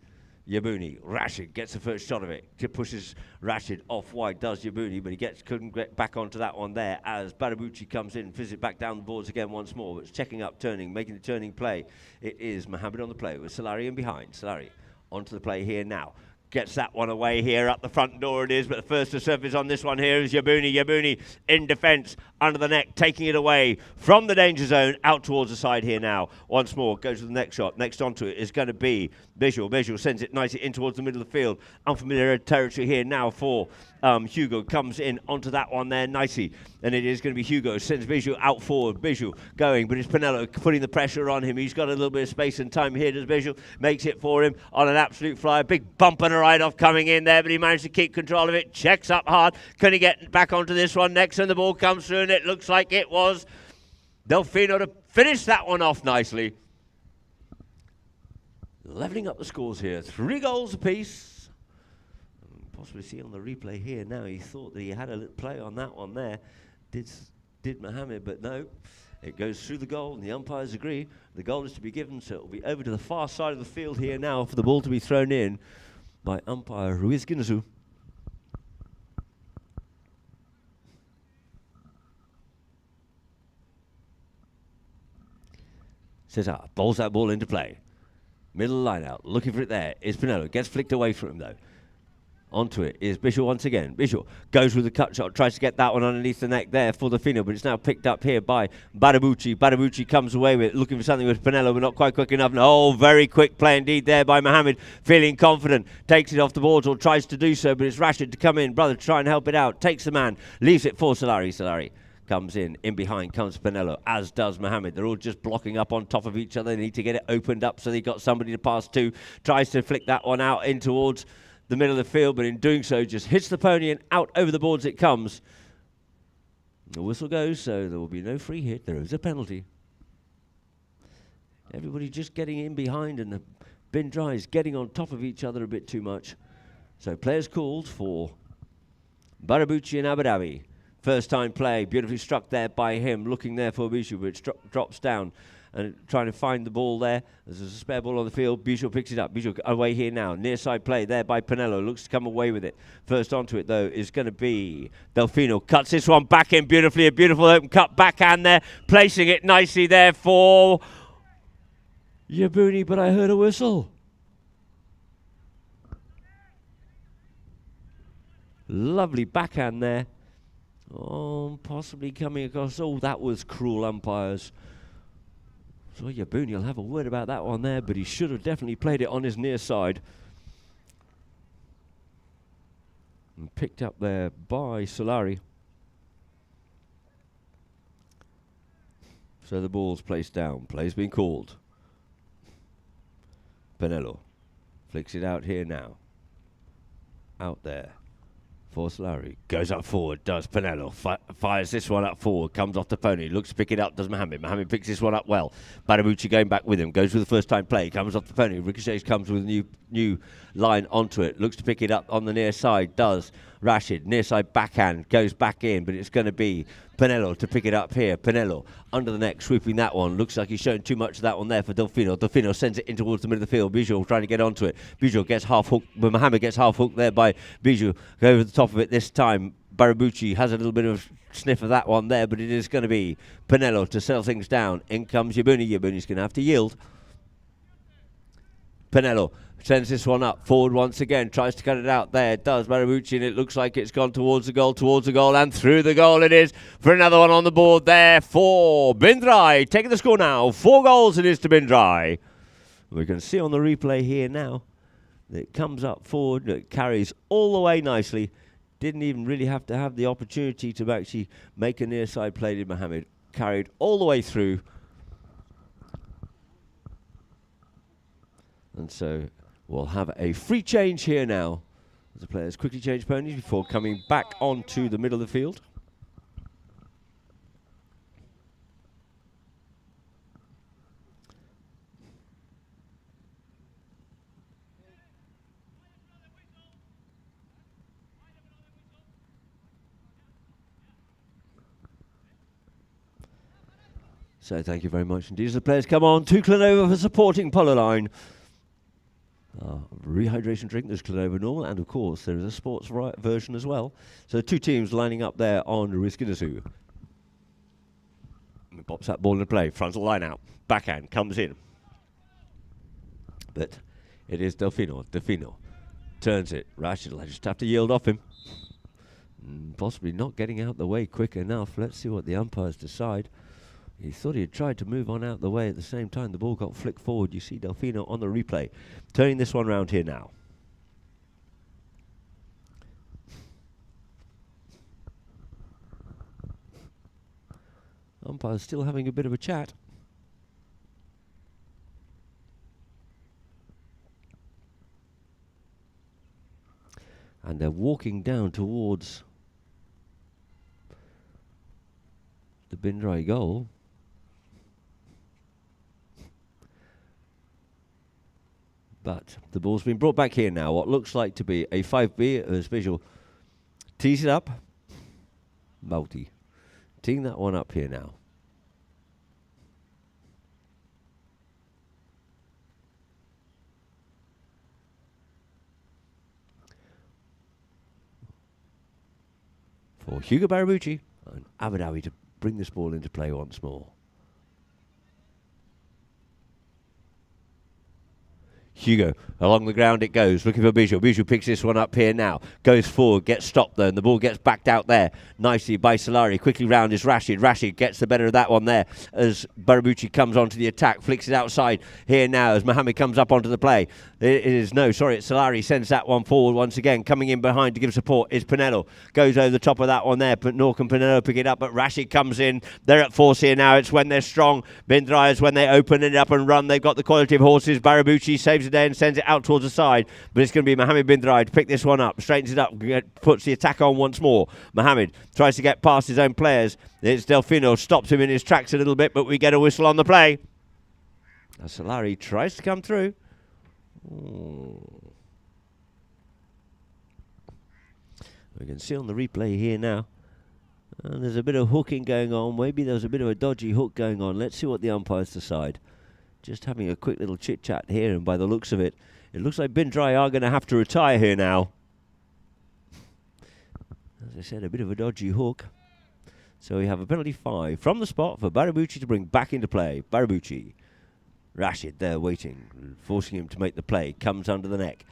Yabuni. Rashid gets the first shot of it. Pushes Rashid off wide, does Yabuni, but he couldn't get back onto that one there as Barabucci comes in, fizzes it back down the boards again once more. But it's checking up, turning, making the turning play. It is Mohammed on the play with Solari in behind. Solari onto the play here now. Gets that one away here at the front door it is, but the first to surface on this one here is Yabuni. Yabuni in defence, under the neck, taking it away from the danger zone, out towards the side here now. Once more, goes to the next shot. Next onto it is going to be Visual. Visual sends it nicely in towards the middle of the field. Unfamiliar territory here now for Hugo comes in onto that one there nicely. And it is going to be Hugo. Sends Bijou out forward. Bijou going, but it's Pinello putting the pressure on him. He's got a little bit of space and time here. Does Bijou makes it for him on an absolute flyer. Big bump and a ride-off coming in there, but he managed to keep control of it. Checks up hard. Can he get back onto this one next? And the ball comes through, and it looks like it was Delfino to finish that one off nicely. Levelling up the scores here. 3 goals apiece. Possibly see on the replay here now. He thought that he had a little play on that one there. Did Mohammed, but no. It goes through the goal, and the umpires agree. The goal is to be given, so it will be over to the far side of the field here now for the ball to be thrown in by umpire Ruiz Guineazú. Cesar bowls that ball into play. Middle line out, looking for it there. Is Pinello. Gets flicked away from him though. Onto it is Bishop once again. Bishop goes with the cut shot, tries to get that one underneath the neck there for the Fino, but it's now picked up here by Badabucci. Badabucci comes away with it, looking for something with Pinello, but not quite quick enough. Oh, very quick play indeed there by Mohammed, feeling confident. Takes it off the boards, or tries to do so, but it's Rashid to come in. Brother to try and help it out. Takes the man, leaves it for Solari. Solari comes in behind comes Pinello, as does Mohammed. They're all just blocking up on top of each other. They need to get it opened up so they got somebody to pass to. Tries to flick that one out in towards the middle of the field, but in doing so just hits the pony and out over the boards it comes. The whistle goes, so there will be no free hit. There is a penalty. Everybody just getting in behind, and the bin Dry is getting on top of each other a bit too much. So players called for Barabucci and Abu Dhabi. First time play, beautifully struck there by him, looking there for Bijou, but it drops down and trying to find the ball there. There's a spare ball on the field. Bijou picks it up. Bijou away here now. Near side play there by Pinello. Looks to come away with it. First onto it, though, is going to be Delfino. Cuts this one back in beautifully. A beautiful open cut backhand there. Placing it nicely there for Yabuni, but I heard a whistle. Lovely backhand there. Oh, possibly coming across. Oh, that was cruel, umpires. So Yabuni will have a word about that one there, but he should have definitely played it on his near side. And picked up there by Solari. So the ball's placed down. Play's been called. Pinello flicks it out here now. Out there. For Solari. Goes up forward, does Pinello. Fires this one up forward, comes off the pony, looks to pick it up, does Mohammed. Mohammed picks this one up well. Badabucci going back with him, goes with the first time play, comes off the pony. Ricochets comes with a new line onto it, looks to pick it up on the near side, does Rashid. Near side backhand, goes back in, but it's going to be Pinello to pick it up here. Pinello under the neck, sweeping that one. Looks like he's showing too much of that one there for Delfino. Delfino sends it in towards the middle of the field. Bijou trying to get onto it. Bijou gets half hooked, but Mohammed gets half hooked there by Bijou. Go over the top of it this time. Barabucci has a little bit of sniff of that one there, but it is going to be Pinello to settle things down. In comes Yabuni. Yabuni's going to have to yield. Pinello sends this one up forward once again, tries to cut it out there. It does Barabucci, and it looks like it's gone towards the goal, and through the goal it is for another one on the board there for bin Drai. Taking the score now, 4 goals it is to bin Drai. We can see on the replay here now that it comes up forward, it carries all the way nicely. Didn't even really have to have the opportunity to actually make a near side play, did Mohammed. Carried all the way through. And so we'll have a free change here now. As the players quickly change ponies before coming back onto the middle of the field. So thank you very much indeed as the players come on. 2 Clanova for supporting polo line. Rehydration drink, there's Clanova normal, and of course there is a sports version as well. So 2 teams lining up there on Ruiz Guineazú. Pops that ball into play, frontal line out, backhand comes in. But it is Delfino. Delfino turns it. Rashid will just have to yield off him. Possibly not getting out the way quick enough. Let's see what the umpires decide. He thought he had tried to move on out the way at the same time. The ball got flicked forward. You see Delfino on the replay. Turning this one round here now. Umpire's still having a bit of a chat. And they're walking down towards the Bin Drai goal. But the ball's been brought back here now. What looks like to be a 5B as Visual tees it up. Multi. Teeing that one up here now. For Hugo Barabucci and Abu Dhabi to bring this ball into play once more. Hugo, along the ground it goes, looking for Bijou. Bijou picks this one up here now. Goes forward, gets stopped though, and the ball gets backed out there nicely by Solari. Quickly round is Rashid. Rashid gets the better of that one there as Barabucci comes onto the attack. Flicks it outside here now as Mohamed comes up onto the play. It's Solari sends that one forward once again. Coming in behind to give support is Pinello. Goes over the top of that one there, but Nork and Pinello pick it up, but Rashid comes in. They're at force here now. It's when they're strong. Bin Drai is when they open it up and run. They've got the quality of horses. Barabucci saves it there and sends it out towards the side, but it's going to be Mohamed Bin Drai to pick this one up, straightens it up, puts the attack on once more. Mohamed tries to get past his own players. It's Delfino, stops him in his tracks a little bit, but we get a whistle on the play. As Solari tries to come through. We can see on the replay here now, and there's a bit of hooking going on. Maybe there's a bit of a dodgy hook going on. Let's see what the umpires decide. Just having a quick little chit-chat here, and by the looks of it, it looks like Bin Drai are going to have to retire here now. As I said, a bit of a dodgy hook. So we have a penalty 5 from the spot for Barabucci to bring back into play. Barabucci. Rashid there waiting, forcing him to make the play. Comes under the neck.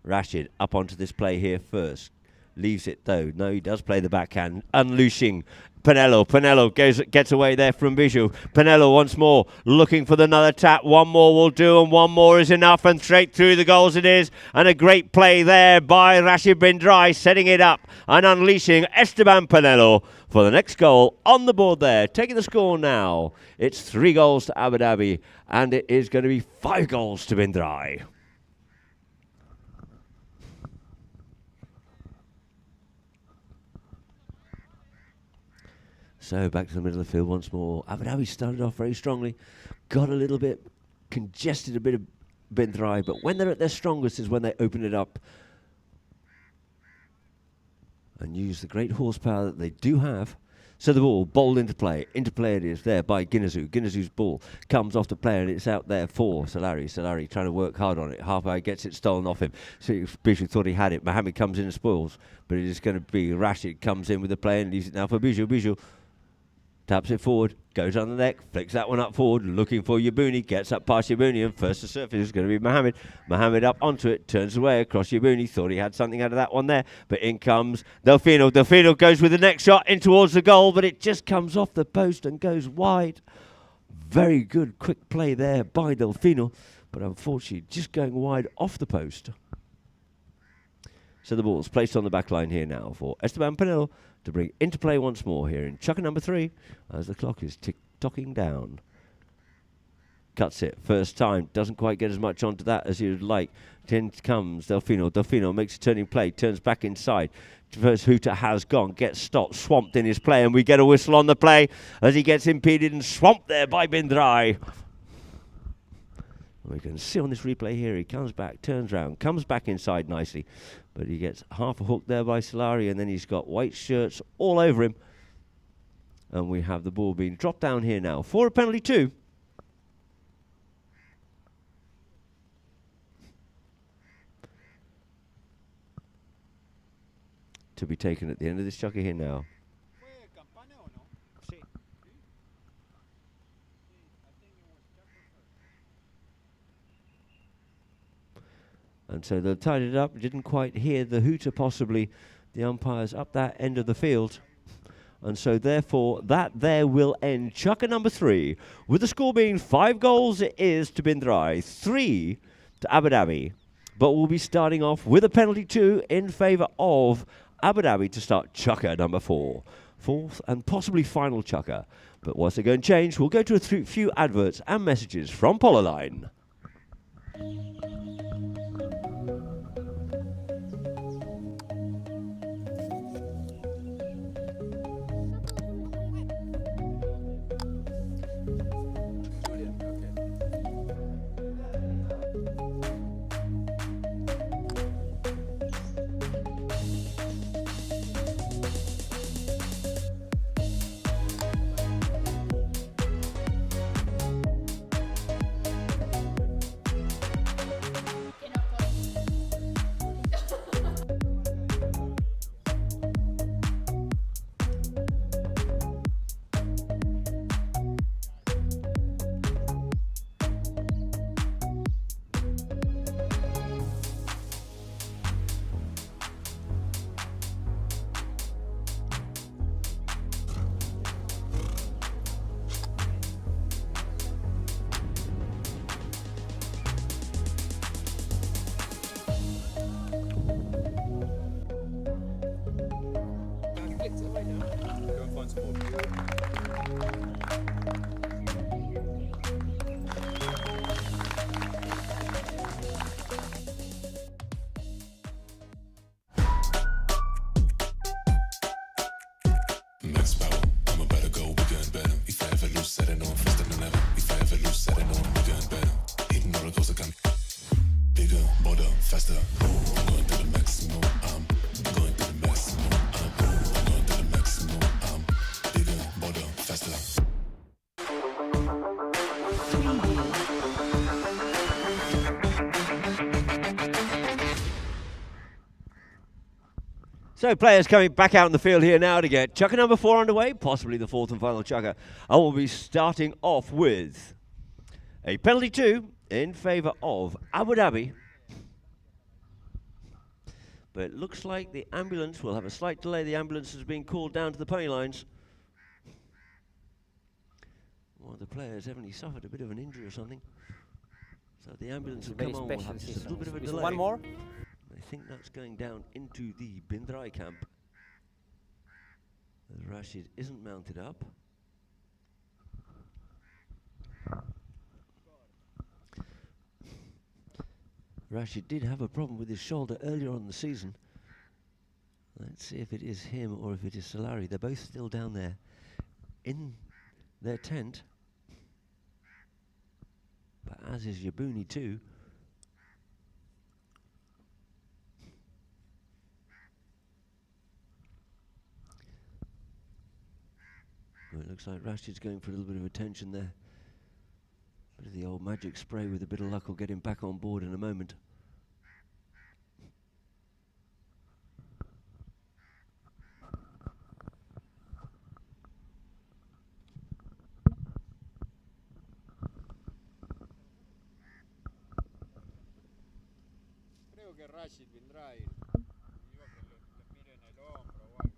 Rashid up onto this play here first. Leaves it though. No, he does play the backhand. Unleashing Pinello. Pinello gets away there from Bijou. Pinello once more looking for another tap. One more will do, and one more is enough, and straight through the goals it is. And a great play there by Rashid Bin Drai, setting it up and unleashing Esteban Pinello for the next goal on the board there. Taking the score now. It's 3 goals to Abu Dhabi, and it is going to be 5 goals to Bin Drai. So back to the middle of the field once more. Abu Dhabi started off very strongly, got a little bit congested, a bit of Bin Drai, but when they're at their strongest is when they open it up and use the great horsepower that they do have. So the ball bowled into play. Into play it is there by Guineazou. Guineazou's ball comes off the player and it's out there for Solari. Solari trying to work hard on it. Halfway gets it stolen off him. So Bijou thought he had it. Mohamed comes in and spoils, but it is going to be Rashid comes in with the play and leaves it now for Bijou. Bijou taps it forward, goes on the neck, flicks that one up forward, looking for Yabuni, gets up past Yabuni, and first to surface is going to be Mohamed. Mohamed up onto it, turns away across Yabuni, thought he had something out of that one there, but in comes Delfino. Delfino goes with the next shot in towards the goal, but it just comes off the post and goes wide. Very good quick play there by Delfino, but unfortunately just going wide off the post. So the ball's placed on the back line here now for Esteban Pinello to bring into play once more here in chucker number 3 as the clock is tick-tocking down. Cuts it first time, doesn't quite get as much onto that as he would like. Then comes Delfino. Delfino makes a turning play, turns back inside. First Hooter has gone, gets stopped, swamped in his play, and we get a whistle on the play as he gets impeded and swamped there by Bin Drai. We can see on this replay here, he comes back, turns round, comes back inside nicely, but he gets half a hook there by Solari, and then he's got white shirts all over him. And we have the ball being dropped down here now for a penalty 2. To be taken at the end of this chucker here now. And so they tied it up, didn't quite hear the hooter possibly, the umpires up that end of the field. And so therefore that there will end chucker number 3, with the score being 5 goals it is to Bin Drai, 3 to Abu Dhabi. But we'll be starting off with a penalty 2 in favour of Abu Dhabi to start chucker number 4. fourth and possibly final chukker. But what's it going to change? We'll go to a few adverts and messages from Polarline. Max power, I'm about to go bigger and better. If I ever lose, set it on faster than ever. If I ever lose, set it on bigger and better. Hitting roller coaster can bigger, bolder, faster. I'm going to the maximum. I'm going to the maximum. I'm going to the maximum. I'm bigger, bolder, faster. So players coming back out in the field here now to get chukker number 4 underway, possibly the fourth and final chukker. I will be starting off with a penalty 2 in favour of Abu Dhabi. But it looks like the ambulance will have a slight delay. The ambulance is being called down to the pony lines. One of the players evidently suffered a bit of an injury or something. So the ambulance will come on. We'll have just a little bit of a delay. One more? I think that's going down into the Drai camp. As Rashid isn't mounted up. Rashid did have a problem with his shoulder earlier on in the season. Let's see if it is him or if it is Solari. They're both still down there in their tent. But as is Yabuni too. Well, it looks like Rashid's going for a little bit of attention there. Bit of the old magic spray with a bit of luck will get him back on board in a moment. Creo que Rashid vendrá a ir. Digo que le miren el hombro o algo.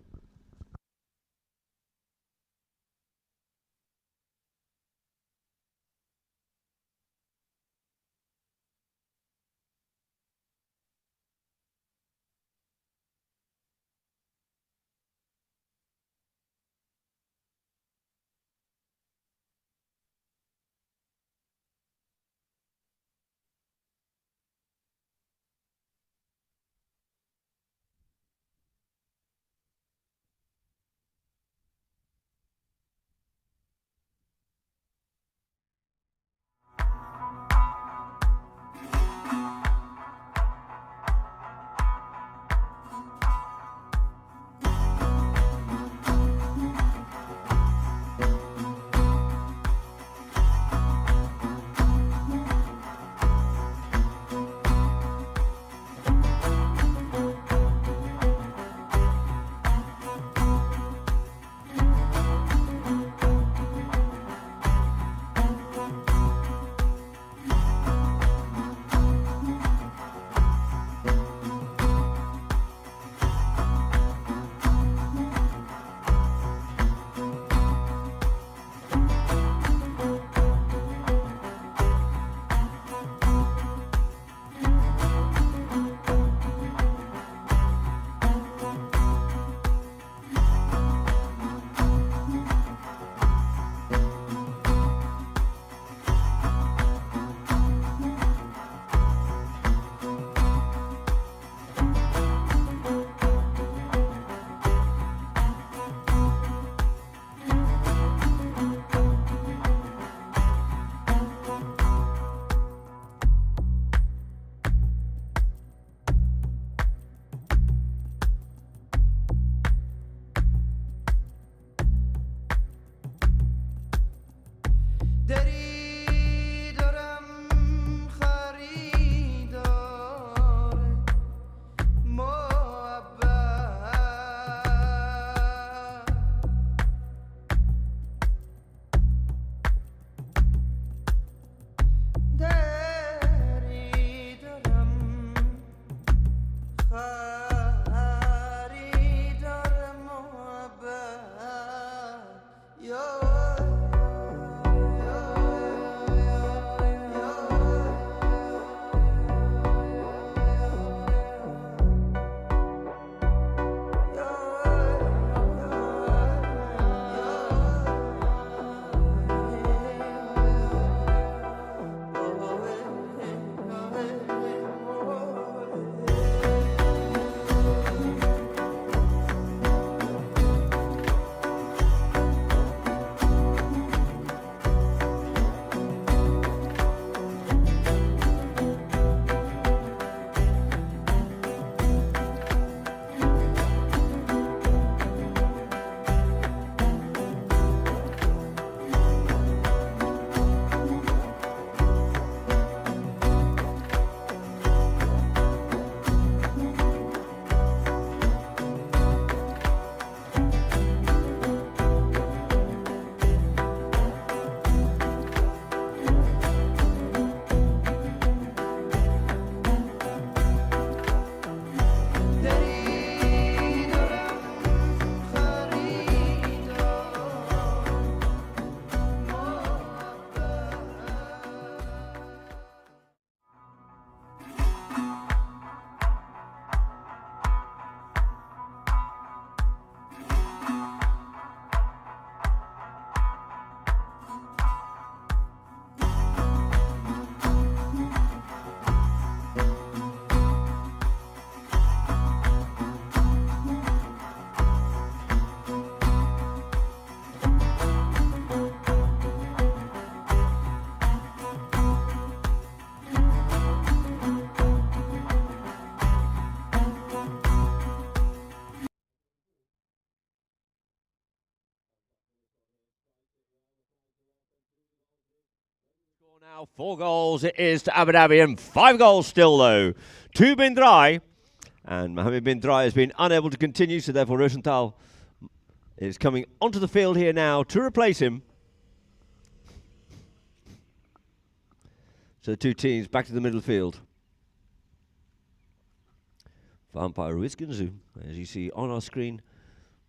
Now 4 goals it is to Abu Dhabi, and 5 goals still though to Bin Drai. And Mohammed Bin Drai has been unable to continue, so therefore Rosenthal is coming onto the field here now to replace him. So the two teams back to the middle field. For umpire Ruiz Gunzu, as you see on our screen,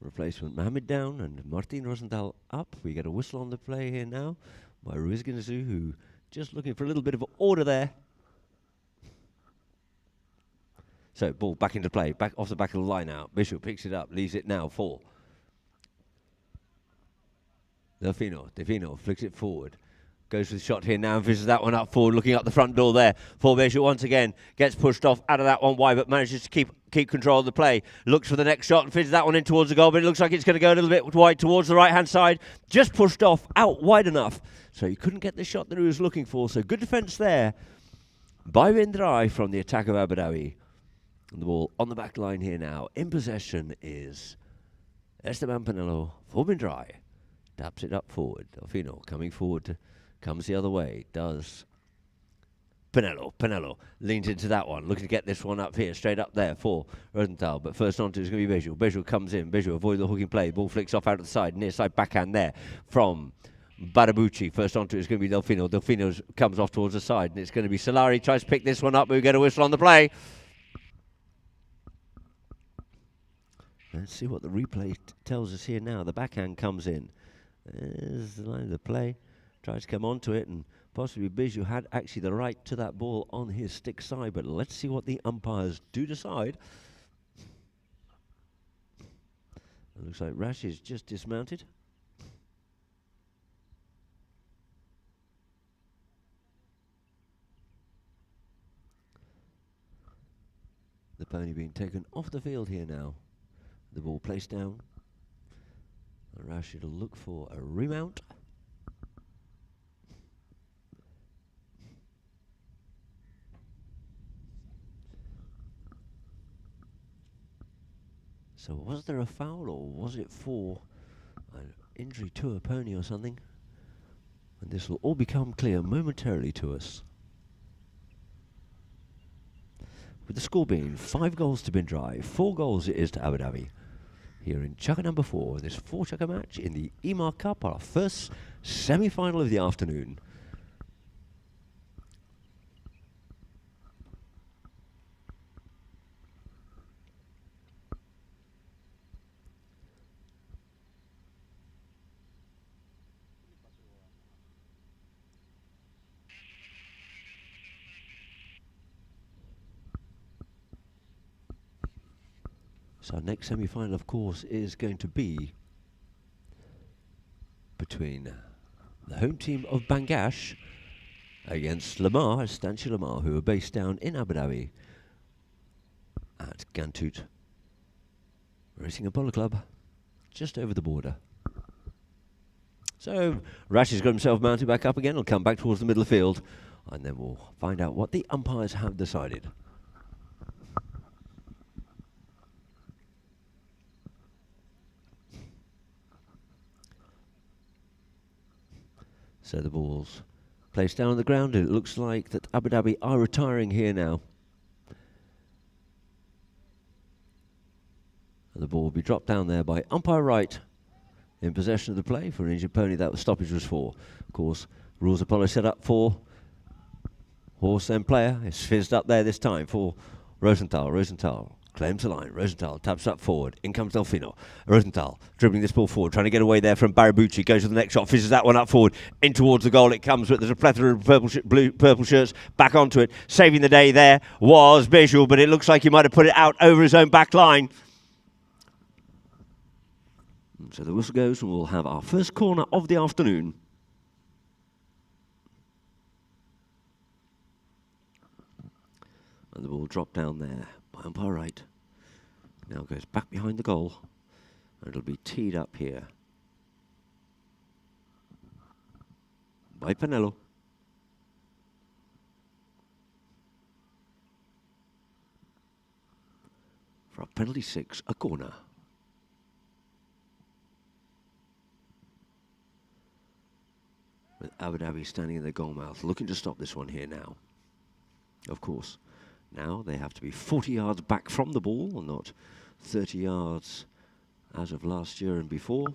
replacement Mohammed down and Martin Rosenthal up. We get a whistle on the play here now by Ruiz Gunzu, who just looking for a little bit of order there. So ball back into play, back off the back of the line out. Bishop picks it up, leaves it now for Delfino flicks it forward. Goes for the shot here now and fishes that one up forward, looking up the front door there. For Bishop once again, gets pushed off out of that one wide, but manages to keep control of the play. Looks for the next shot and fishes that one in towards the goal, but it looks like it's going to go a little bit wide towards the right-hand side. Just pushed off, out wide enough. So he couldn't get the shot that he was looking for. So good defence there by Bin Drai from the attack of Abu Dhabi. And the ball on the back line here now. In possession is Esteban Pinello for Bin Drai. Taps it up forward. Delfino coming forward, comes the other way. Does Pinello leans into that one, looking to get this one up here, straight up there for Rosenthal. But first on to is going to be Visual. Visual comes in. Visual avoids the hooking play. Ball flicks off out of the side. Near side backhand there from Barabucci. First on to is going to be Delfino. Delfino comes off towards the side, and it's going to be Solari. Tries to pick this one up, but we get a whistle on the play. Let's see what the replay tells us here now. The backhand comes in. There's the line of the play. Tries to come onto it, and possibly Bijou had actually the right to that ball on his stick side. But let's see what the umpires do decide. It looks like Rash is just dismounted. The pony being taken off the field here now. The ball placed down. Rashid will look for a remount. So was there a foul, or was it for an injury to a pony or something? And this will all become clear momentarily to us. With the score being 5 goals to Bin Drai, 4 goals it is to Abu Dhabi. Here in Chukka number 4, this 4-Chukka match in the Emaar Cup, our first semi-final of the afternoon. So our next semi-final, of course, is going to be between the home team of Bangash against Emaar, Stanchi Emaar, who are based down in Abu Dhabi at Gantut Racing and Polo Club, just over the border. So Rash has got himself mounted back up again. He'll come back towards the middle of the field, and then we'll find out what the umpires have decided. So the ball's placed down on the ground, and it looks like that Abu Dhabi are retiring here now. And the ball will be dropped down there by umpire Wright in possession of the play for an injured pony. That was stoppage was for. Of course, rules of polo set up for horse and player. It's fizzed up there this time for Rosenthal. Rosenthal claims the line. Rosenthal taps up forward. In comes Delfino. Rosenthal dribbling this ball forward, trying to get away there from Barabucci. Goes to the next shot, fizzes that one up forward. In towards the goal it comes, but there's a plethora of purple shirts back onto it. Saving the day there was Visual, but it looks like he might have put it out over his own back line. So the whistle goes, and we'll have our first corner of the afternoon. And the ball dropped down there by umpire Wright. Now goes back behind the goal, and it'll be teed up here by Pinello. For a penalty 6, a corner. With Abu Dhabi standing in their goal mouth, looking to stop this one here now. Of course, now they have to be 40 yards back from the ball, and not 30 yards as of last year and before.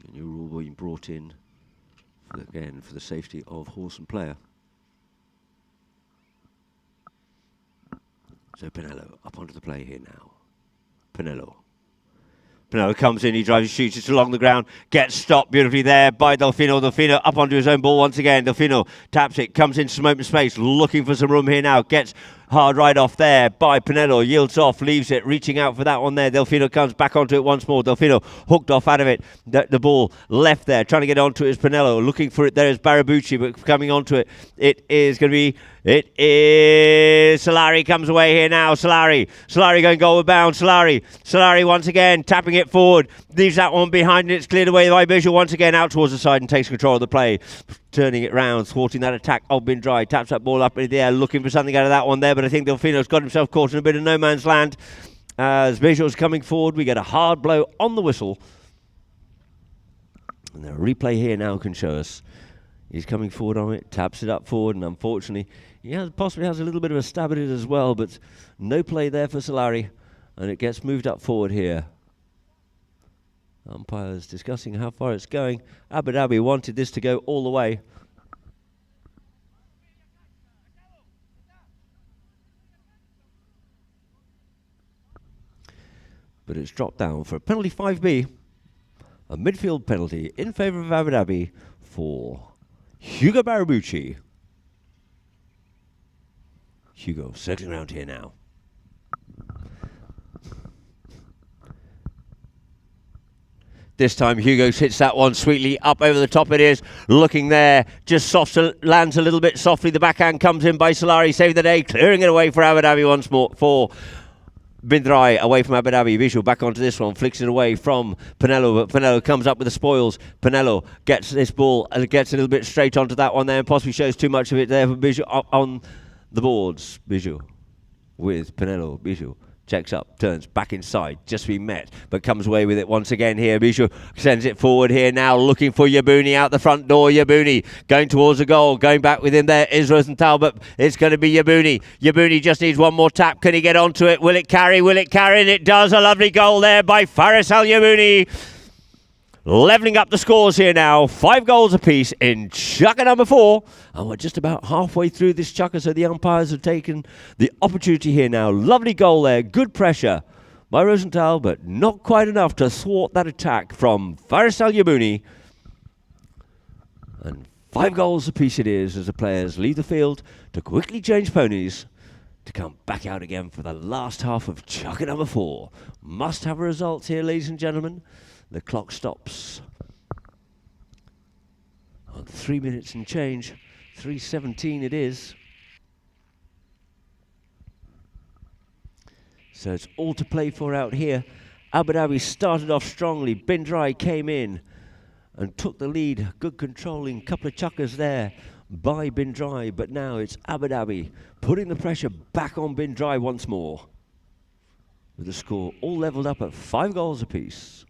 A new rule being brought in, again, for the safety of horse and player. So Pinello up onto the play here now. Pinello comes in, he drives, shoots it along the ground, gets stopped beautifully there by Delfino. Delfino up onto his own ball once again. Delfino taps it, comes into some open space, looking for some room here now. Gets hard right off there by Pinello, yields off, leaves it, reaching out for that one there. Delfino comes back onto it once more. Delfino hooked off out of it. The ball left there, trying to get onto it is Pinello. Looking for it there is Barabucci, but coming onto it, it is Solari comes away here now. Solari going goal with bound. Solari once again tapping it forward. Leaves that one behind and it's cleared away by Bijou once again out towards the side and takes control of the play. Turning it round, thwarting that attack of Bin Dry. Taps that ball up in the air, looking for something out of that one there, but I think Delfino's got himself caught in a bit of no man's land. As Bijou's coming forward, we get a hard blow on the whistle. And the replay here now can show us. He's coming forward on it, taps it up forward, and unfortunately, he possibly has a little bit of a stab at it as well, but no play there for Solari, and it gets moved up forward here. Umpires discussing how far it's going. Abu Dhabi wanted this to go all the way. But it's dropped down for a penalty 5B. A midfield penalty in favour of Abu Dhabi for Hugo Barabucci. Hugo circling around here now. This time Hugo hits that one sweetly up over the top. It is looking there, just lands a little bit softly. The backhand comes in by Solari, saving the day, clearing it away for Abu Dhabi once more. For Bin Drai away from Abu Dhabi. Visual back onto this one, flicks it away from Pinello, but Pinello comes up with the spoils. Pinello gets this ball and gets a little bit straight onto that one there and possibly shows too much of it there for Bijou on the boards. Bijou with Pinello. Bijou checks up, turns back inside, just been met, but comes away with it once again here. Bijou sends it forward here now, looking for Yabuni out the front door. Yabuni going towards the goal, going back with him there is Rosenthal, but it's going to be Yabuni. Yabuni just needs one more tap. Can he get onto it? Will it carry? Will it carry? And it does. A lovely goal there by Faris Al Yabuni. Levelling up the scores here now. 5 goals apiece in chukker number 4. And we're just about halfway through this chukker, so the umpires have taken the opportunity here now. Lovely goal there. Good pressure by Rosenthal, but not quite enough to thwart that attack from Faris Al Yabuni. And 5 goals apiece it is as the players leave the field to quickly change ponies to come back out again for the last half of chukker number 4. Must have a result here, ladies and gentlemen. The clock stops on 3 minutes and change. 3:17 it is. So it's all to play for out here. Abu Dhabi started off strongly. Bin Drai came in and took the lead. Good controlling, couple of chukkers there by Bin Drai. But now it's Abu Dhabi putting the pressure back on Bin Drai once more. With the score all levelled up at 5 goals apiece.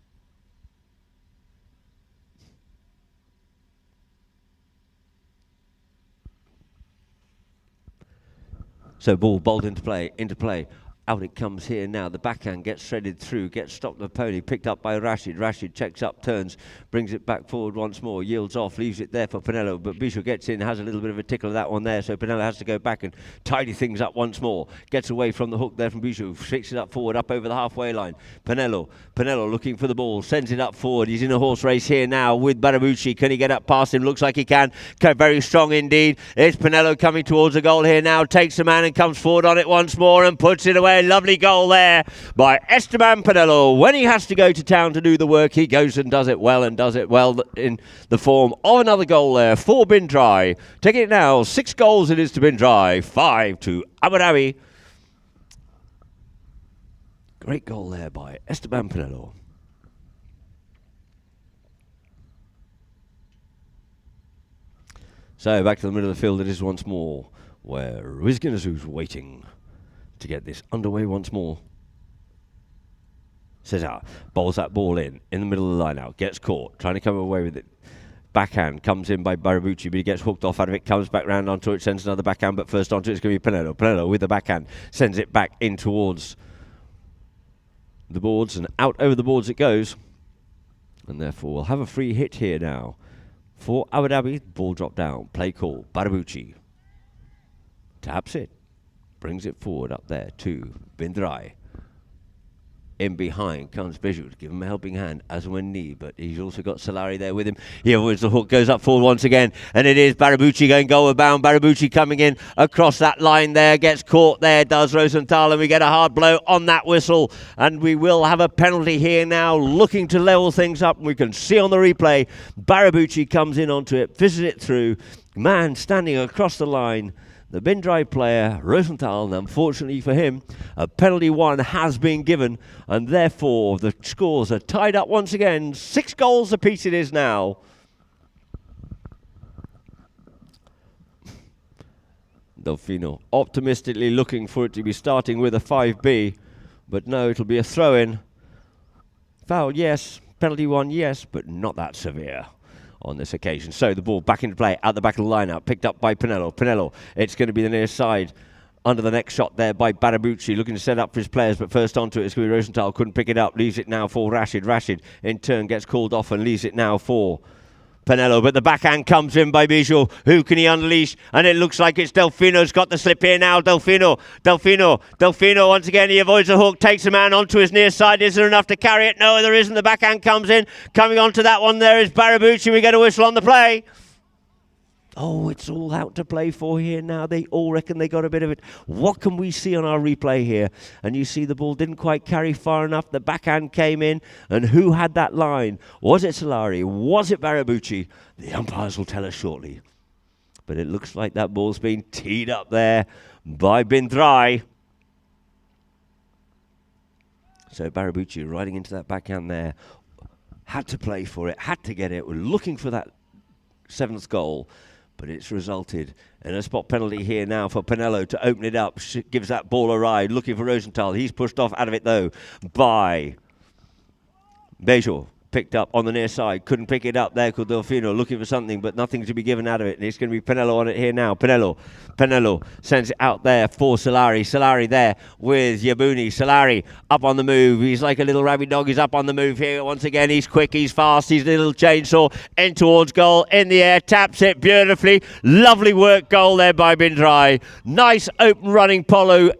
So ball bowled into play. Out it comes here now. The backhand gets threaded through, gets stopped the pony, picked up by Rashid. Rashid checks up, turns, brings it back forward once more, yields off, leaves it there for Pinello. But Bijou gets in, has a little bit of a tickle of that one there. So Pinello has to go back and tidy things up once more. Gets away from the hook there from Bijou, flicks it up forward, up over the halfway line. Pinello looking for the ball, sends it up forward. He's in a horse race here now with Barabucci. Can he get up past him? Looks like he can. Very strong indeed. It's Pinello coming towards the goal here now. Takes the man and comes forward on it once more and puts it away. Lovely goal there by Esteban Pinello. When he has to go to town to do the work, he goes and does it well, and does it well in the form of another goal there for Bin Drai. Taking it now, 6 goals it is to Bin Drai, 5 to Abu Dhabi. Great goal there by Esteban Pinello. So back to the middle of the field it is once more, where Rizginazu's waiting to get this underway once more. Cesar bowls that ball in the middle of the line out, gets caught, trying to come away with it. backhand comes in by Barabucci, but he gets hooked off out of it, comes back round onto it, sends another backhand, but first onto it's going to be Pinello. Pinello with the backhand sends it back in towards the boards, and out over the boards it goes. And therefore we'll have a free hit here now for Abu Dhabi. Ball drop down, play call, Barabucci taps it, brings it forward up there to Drai. In behind comes Bijou to give him a helping hand as and when need, but he's also got Solari there with him. Here was the hook, goes up forward once again, and it is Barabucci going goal bound. Barabucci coming in across that line there, gets caught there, does Rosenthal, and we get a hard blow on that whistle, and we will have a penalty here now, looking to level things up, and we can see on the replay, Barabucci comes in onto it, fizzes it through, man standing across the line, the Drai player, Rosenthal, and unfortunately for him, a penalty one has been given, and therefore the scores are tied up once again. 6 goals apiece it is now. Delfino optimistically looking for it to be starting with a 5B, but no, it'll be a throw-in. Foul, yes. Penalty one, yes, but not that severe on this occasion. So the ball back into play, out the back of the line-out, picked up by Pinello. Pinello, it's going to be the near side. Under the next shot there by Barabucci, looking to set up for his players, but first onto it, it's going to be Rosenthal. Couldn't pick it up, leaves it now for Rashid. Rashid, in turn, gets called off and leaves it now for Pinello, but the backhand comes in by Bijou. Who can he unleash? And it looks like it's Delfino's got the slip here now. Delfino once again, he avoids the hook, takes a man onto his near side. Is there enough to carry it? No, there isn't. The backhand comes in. Coming onto that one there is Barabucci. We get a whistle on the play. Oh, it's all out to play for here now. They all reckon they got a bit of it. What can we see on our replay here? And you see the ball didn't quite carry far enough. The backhand came in. And who had that line? Was it Solari? Was it Barabucci? The umpires will tell us shortly. But it looks like that ball's been teed up there by Drai. So Barabucci riding into that backhand there. Had to play for it. Had to get it. We're looking for that 7th goal. But it's resulted in a spot penalty here now for Pinello to open it up. Gives that ball a ride, looking for Rosenthal. He's pushed off out of it, though, by Bijou. Picked up on the near side. Couldn't pick it up there. Delfino looking for something, but nothing to be given out of it. And it's going to be Pinello on it here now. Pinello sends it out there for Solari. Solari there with Yabuni. Solari up on the move. He's like a little rabid dog. He's up on the move here once again. He's quick. He's fast. He's a little chainsaw. In towards goal. In the air. Taps it beautifully. Lovely work goal there by Drai. Nice open running polo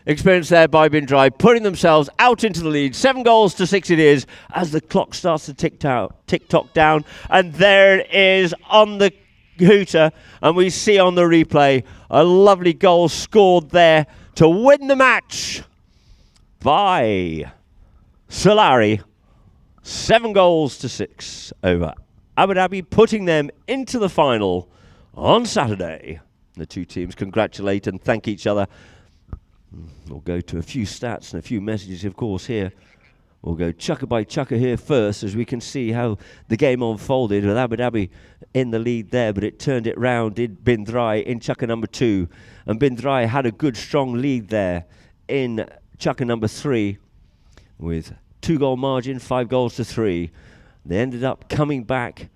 experience there by Drai, putting themselves out into the lead. 7 goals to 6 it is as the clock starts to tick-tock down. And there it is on the hooter. And we see on the replay a lovely goal scored there to win the match by Solari. 7 goals to 6 over Abu Dhabi, putting them into the final on Saturday. The two teams congratulate and thank each other. We'll go to a few stats and a few messages, of course, here. We'll go chucker by chucker here first, as we can see how the game unfolded with Abu Dhabi in the lead there, but it turned it round, did Drai in chucker number 2. And Drai had a good, strong lead there in chucker number 3 with 2-goal margin, 5 goals to 3. They ended up coming back,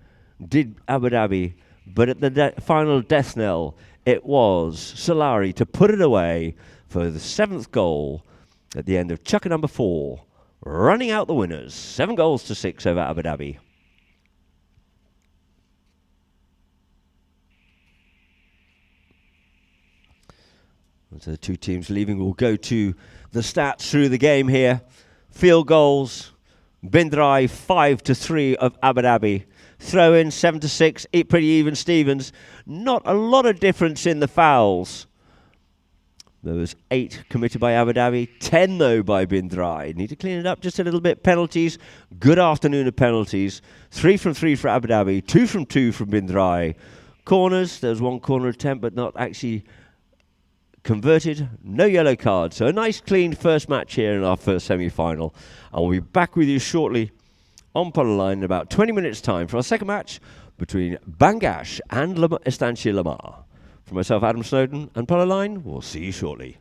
did Abu Dhabi, but at the final death knell, it was Solari to put it away for the 7th goal at the end of chucker number 4, running out the winners. 7 goals to 6 over Abu Dhabi. So the two teams leaving will go to the stats through the game here. Field goals, Drai 5-3 of Abu Dhabi. Throw in 7-6, pretty even Stevens. Not a lot of difference in the fouls. There was 8 committed by Abu Dhabi, 10 though by Drai. Need to clean it up just a little bit. Penalties, good afternoon of penalties. 3 from 3 for Abu Dhabi, 2 from 2 from Drai. Corners, there was 1 corner attempt but not actually converted. No yellow card. So a nice clean first match here in our first semi-final. And we'll be back with you shortly on Polo Line in about 20 minutes time for our second match between Bangash and Estancia Emaar. For myself, Adam Snowden, and Polo Line, we'll see you shortly.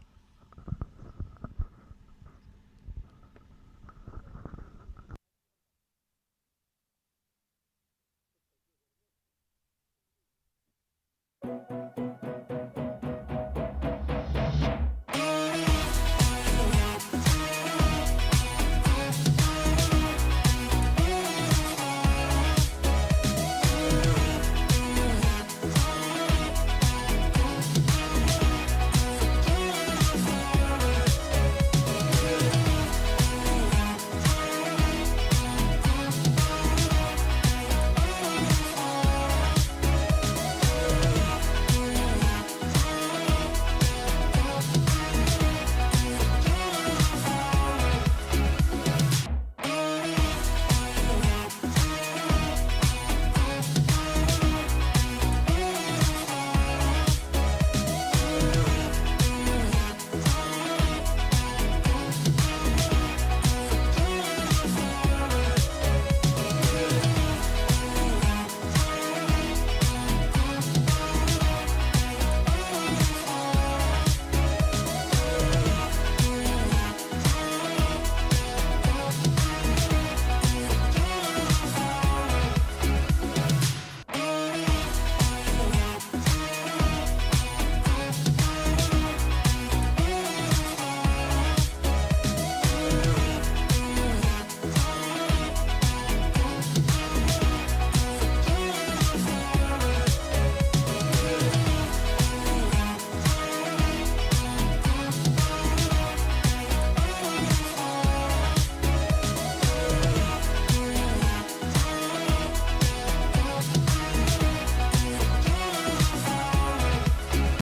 Bye.